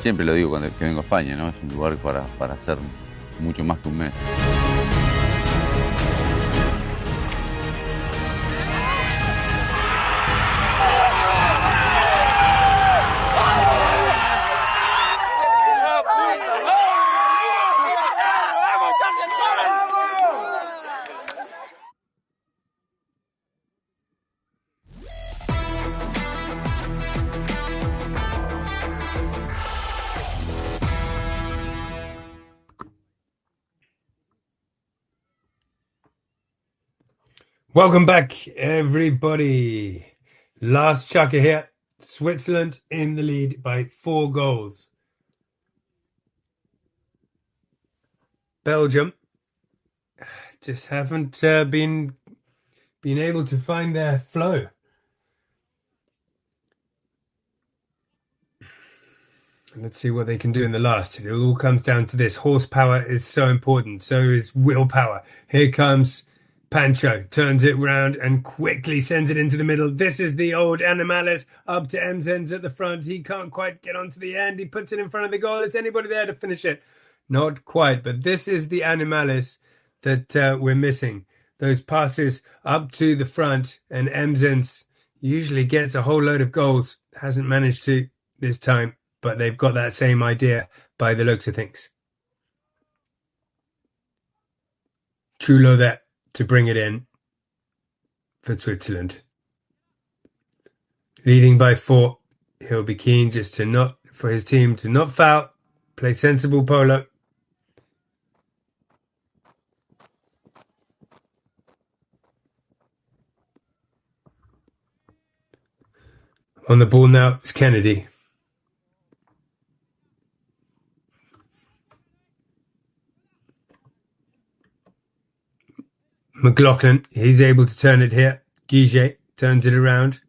Siempre lo digo cuando que vengo a España, ¿no? Es un lugar para hacer mucho más que un mes. Welcome back, everybody. Last chukker here. Switzerland in the lead by 4 goals. Belgium just haven't been able to find their flow. Let's see what they can do in the last. It all comes down to this. Horsepower is so important. So is willpower. Here comes Pancho turns it round and quickly sends it into the middle. This is the old Animalis up to Emzens at the front. He can't quite get onto the end. He puts it in front of the goal. Is anybody there to finish it? Not quite, but this is the Animalis that we're missing. Those passes up to the front, and Emzens usually gets a whole load of goals. Hasn't managed to this time, but they've got that same idea by the looks of things. Chulo there to bring it in for Switzerland. Leading by 4. He'll be keen just to not, for his team to not foul, play sensible polo. On the ball now is Kennedy. McLaughlin, he's able to turn it here. Guiget turns it around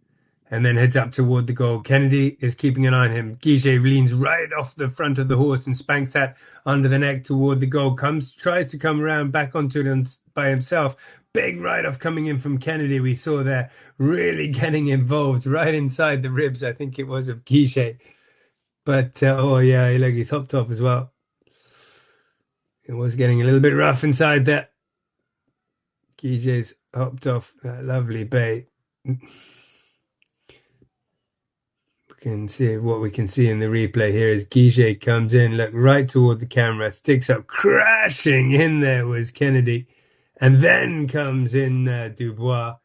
and then heads up toward the goal. Kennedy is keeping an eye on him. Guiget leans right off the front of the horse and spanks that under the neck toward the goal. Tries to come around back onto it by himself. Big ride-off coming in from Kennedy. We saw there really getting involved right inside the ribs, I think it was, of Guiget. But, oh yeah, look, he's hopped off as well. It was getting a little bit rough inside there. Guiget's hopped off that lovely bait. We can see what we can see in the replay here is Guiget comes in, look right toward the camera, sticks up, crashing in there was Kennedy. And then comes in Dubois.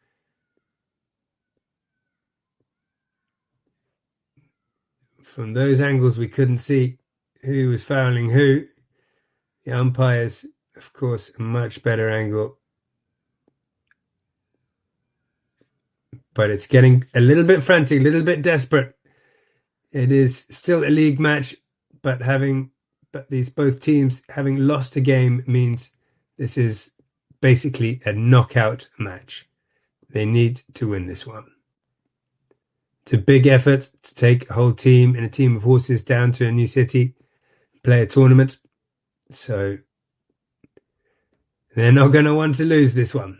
From those angles, we couldn't see who was fouling who. The umpires, of course, a much better angle. But it's getting a little bit frantic, a little bit desperate. It is still a league match, but these both teams having lost a game means this is basically a knockout match. They need to win this one. It's a big effort to take a whole team and a team of horses down to a new city, play a tournament. So they're not going to want to lose this one.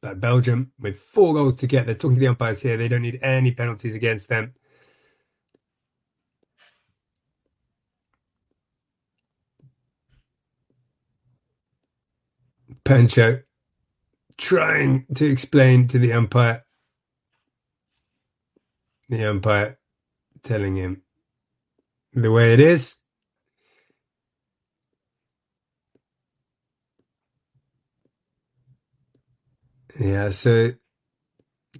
But Belgium, with 4 goals to get, they're talking to the umpires here. They don't need any penalties against them. Pancho trying to explain to the umpire. The umpire telling him the way it is. Yeah, so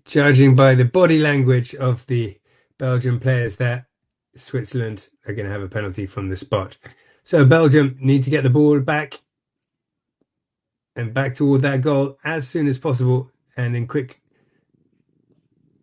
judging by the body language of the Belgian players there, Switzerland are going to have a penalty from the spot. So Belgium need to get the ball back and back toward that goal as soon as possible and in quick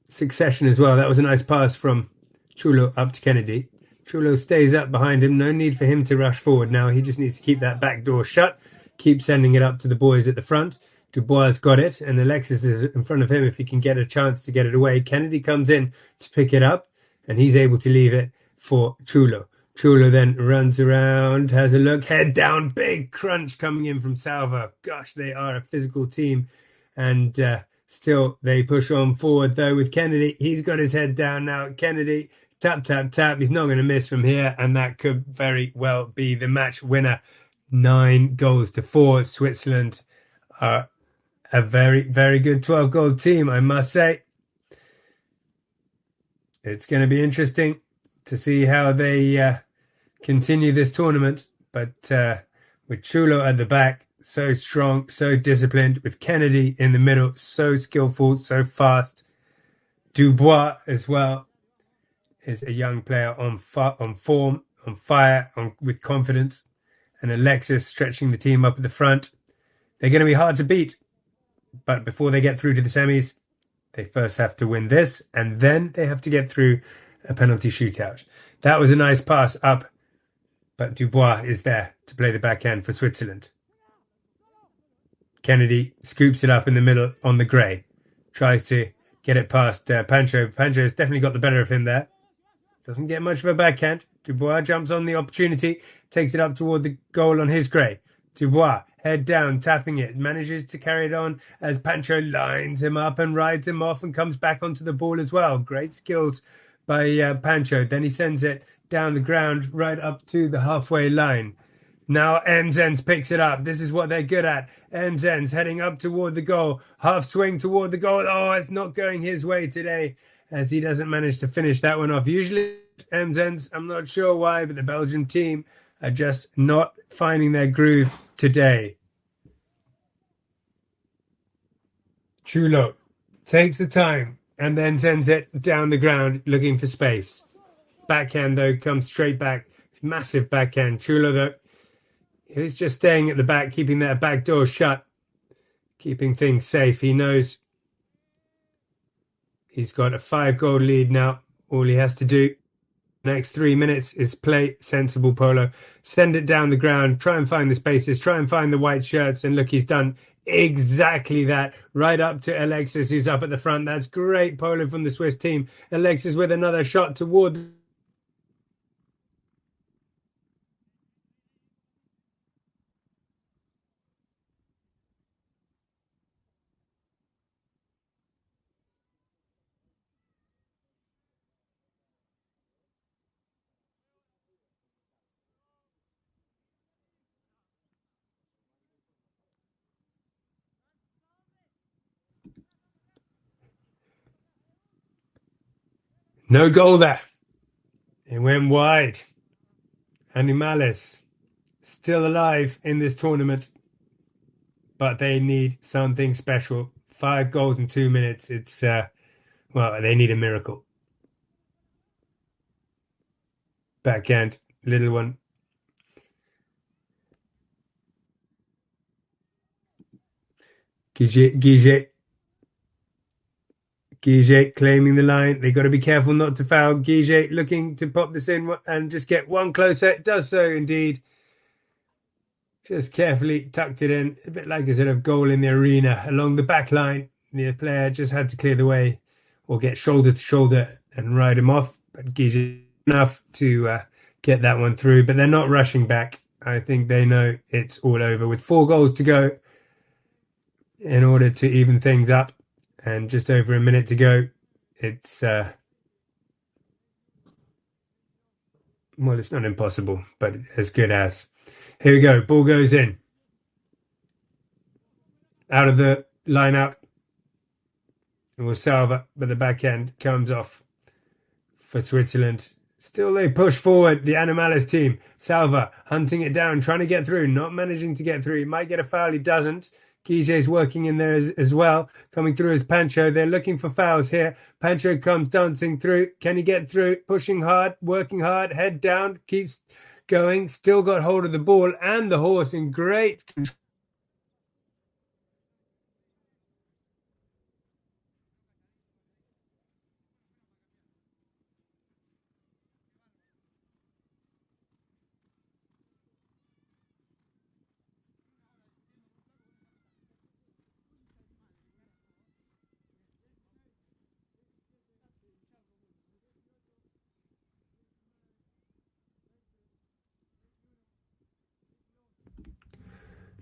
succession as well. That was a nice pass from Chulo up to Kennedy. Chulo stays up behind him. No need for him to rush forward now. He just needs to keep that back door shut. Keep sending it up to the boys at the front. Dubois got it, and Alexis is in front of him if he can get a chance to get it away. Kennedy comes in to pick it up, and he's able to leave it for Chulo. Chulo then runs around, has a look, head down, big crunch coming in from Salvo. Gosh, they are a physical team, and still they push on forward, though, with Kennedy. He's got his head down now. Kennedy, tap, tap, tap. He's not going to miss from here, and that could very well be the match winner. 9 goals to 4. Switzerland are a very, very good 12-goal team, I must say. It's going to be interesting to see how they continue this tournament. But with Chulo at the back, so strong, so disciplined, with Kennedy in the middle, so skillful, so fast. Dubois as well is a young player on form, on fire, with confidence. And Alexis stretching the team up at the front. They're going to be hard to beat. But before they get through to the semis, they first have to win this, and then they have to get through a penalty shootout. That was a nice pass up, but Dubois is there to play the backhand for Switzerland. Kennedy scoops it up in the middle on the grey. Tries to get it past Pancho. Pancho's definitely got the better of him there. Doesn't get much of a backhand. Dubois jumps on the opportunity, takes it up toward the goal on his grey. Dubois, head down, tapping it, manages to carry it on as Pancho lines him up and rides him off and comes back onto the ball as well. Great skills by Pancho. Then he sends it down the ground right up to the halfway line. Now Enzens picks it up. This is what they're good at. Enzens heading up toward the goal. Half swing toward the goal. Oh, it's not going his way today as he doesn't manage to finish that one off. Usually Enzens, I'm not sure why, but the Belgian team are just not finding their groove today. Chulo takes the time and then sends it down the ground looking for space. Backhand, though, comes straight back. Massive backhand. Chulo, though, he's just staying at the back, keeping that back door shut, keeping things safe. He knows he's got a 5-goal lead now. All he has to do next 3 minutes is play sensible polo. Send it down the ground. Try and find the spaces. Try and find the white shirts. And look, he's done exactly that. Right up to Alexis, who's up at the front. That's great polo from the Swiss team. Alexis with another shot toward... No goal there. It went wide. Animales still alive in this tournament, but they need something special. 5 goals in 2 minutes. It's, well, they need a miracle. Backhand, little one. Guiget claiming the line. They got to be careful not to foul. Guiget looking to pop this in and just get one closer. It does so indeed. Just carefully tucked it in. A bit like a sort of goal in the arena along the back line. The player just had to clear the way or get shoulder to shoulder and ride him off. But Guiget enough to get that one through. But they're not rushing back. I think they know it's all over. With 4 goals to go in order to even things up. And just over a minute to go, it's, well, it's not impossible, but as good as. Here we go. Ball goes in. Out of the line out. It was Salva, but the backhand comes off for Switzerland. Still they push forward, the Animales team. Salva hunting it down, trying to get through, not managing to get through. He might get a foul, he doesn't. Guiget's working in there as well, coming through as Pancho. They're looking for fouls here. Pancho comes dancing through. Can he get through? Pushing hard, working hard, head down, keeps going. Still got hold of the ball and the horse in great control.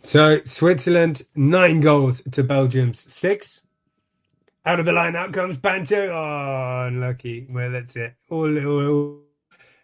So Switzerland 9 goals to Belgium's 6. Out of the line, out comes Pancho. Oh, unlucky. Well, that's it. All.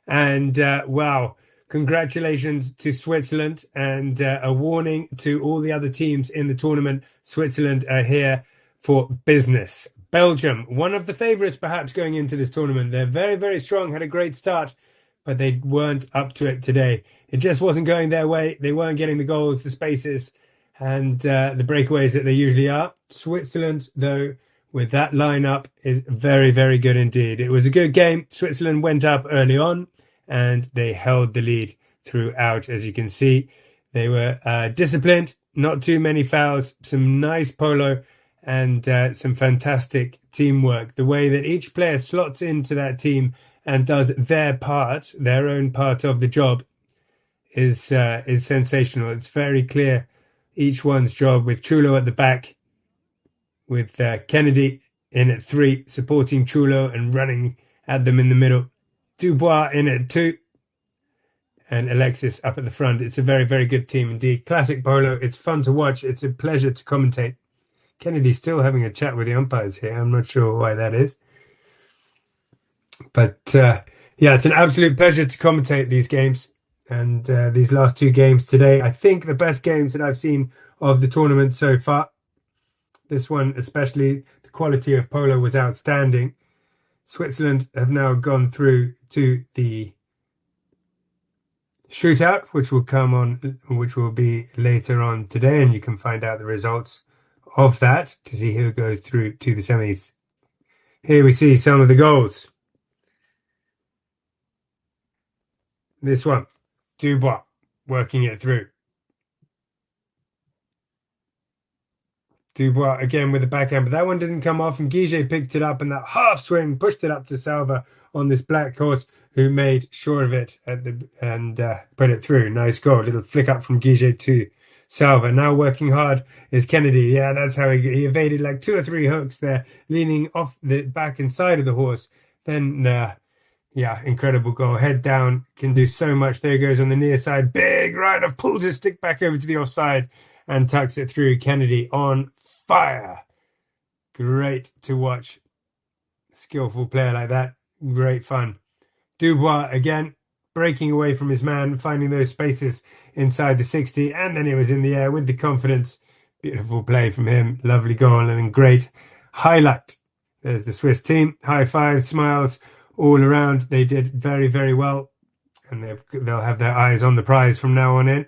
And wow, congratulations to Switzerland, and a warning to all the other teams in the tournament. Switzerland are here for business. Belgium, one of the favourites perhaps going into this tournament. They're very, very strong, had a great start, but they weren't up to it today. It just wasn't going their way. They weren't getting the goals, the spaces, and the breakaways that they usually are. Switzerland, though, with that lineup, is very, very good indeed. It was a good game. Switzerland went up early on, and they held the lead throughout. As you can see, they were disciplined, not too many fouls, some nice polo, and some fantastic teamwork. The way that each player slots into that team and does their part, their own part of the job, is sensational. It's very clear each one's job, with Chulo at the back, with Kennedy in at 3, supporting Chulo and running at them in the middle. Dubois in at 2, and Alexis up at the front. It's a very, very good team indeed. Classic polo. It's fun to watch. It's a pleasure to commentate. Kennedy's still having a chat with the umpires here. I'm not sure why that is. But yeah, it's an absolute pleasure to commentate these games. And these last two games today, I think the best games that I've seen of the tournament so far. This one especially, the quality of polo was outstanding. Switzerland have now gone through to the shootout, which will be later on today, and you can find out the results of that to see who goes through to the semis. Here we see some of the goals. This one, Dubois working it through. Dubois again with the backhand, but that one didn't come off, and Guiget picked it up, and that half swing pushed it up to Salva on this black horse, who made sure of it and put it through. Nice goal. Little flick up from Guiget to Salva. Now working hard is Kennedy. Yeah, that's how he evaded like 2 or 3 hooks there, leaning off the back and side of the horse. Then, yeah, incredible goal. Head down, can do so much. There he goes on the near side. Big right off, pulls his stick back over to the offside and tucks it through. Kennedy on fire. Great to watch. Skillful player like that. Great fun. Dubois again, breaking away from his man, finding those spaces inside the 60, and then it was in the air with the confidence. Beautiful play from him. Lovely goal and a great highlight. There's the Swiss team. High fives, smiles all around. They did very, very well, and they'll have their eyes on the prize from now on in.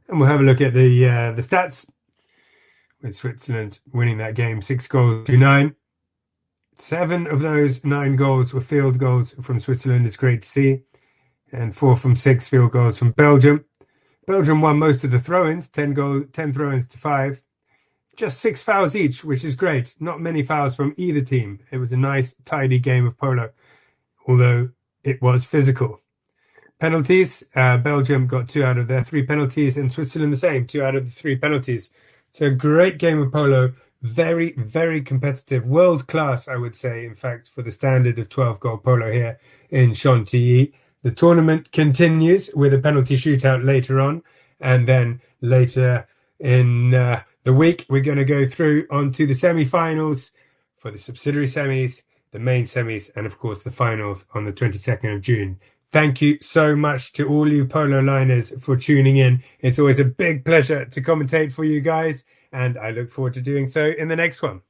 And we'll have a look at the stats, with Switzerland winning that game 6-9. 7 of those 9 goals were field goals from Switzerland. It's great to see. And 4 from 6 field goals from Belgium. Belgium won most of the throw-ins, 10 throw-ins to 5. Just 6 fouls each, which is great. Not many fouls from either team. It was a nice, tidy game of polo, although it was physical. Penalties, Belgium got 2 out of their 3 penalties, and Switzerland the same, 2 out of the 3 penalties. So a great game of polo, very, very competitive, world class, I would say, in fact, for the standard of 12-goal polo here in Chantilly. The tournament continues with a penalty shootout later on, and then later in the week, we're going to go through onto the semi-finals for the subsidiary semis, the main semis, and of course the finals on the 22nd of June. Thank you so much to all you polo liners for tuning in. It's always a big pleasure to commentate for you guys, and I look forward to doing so in the next one.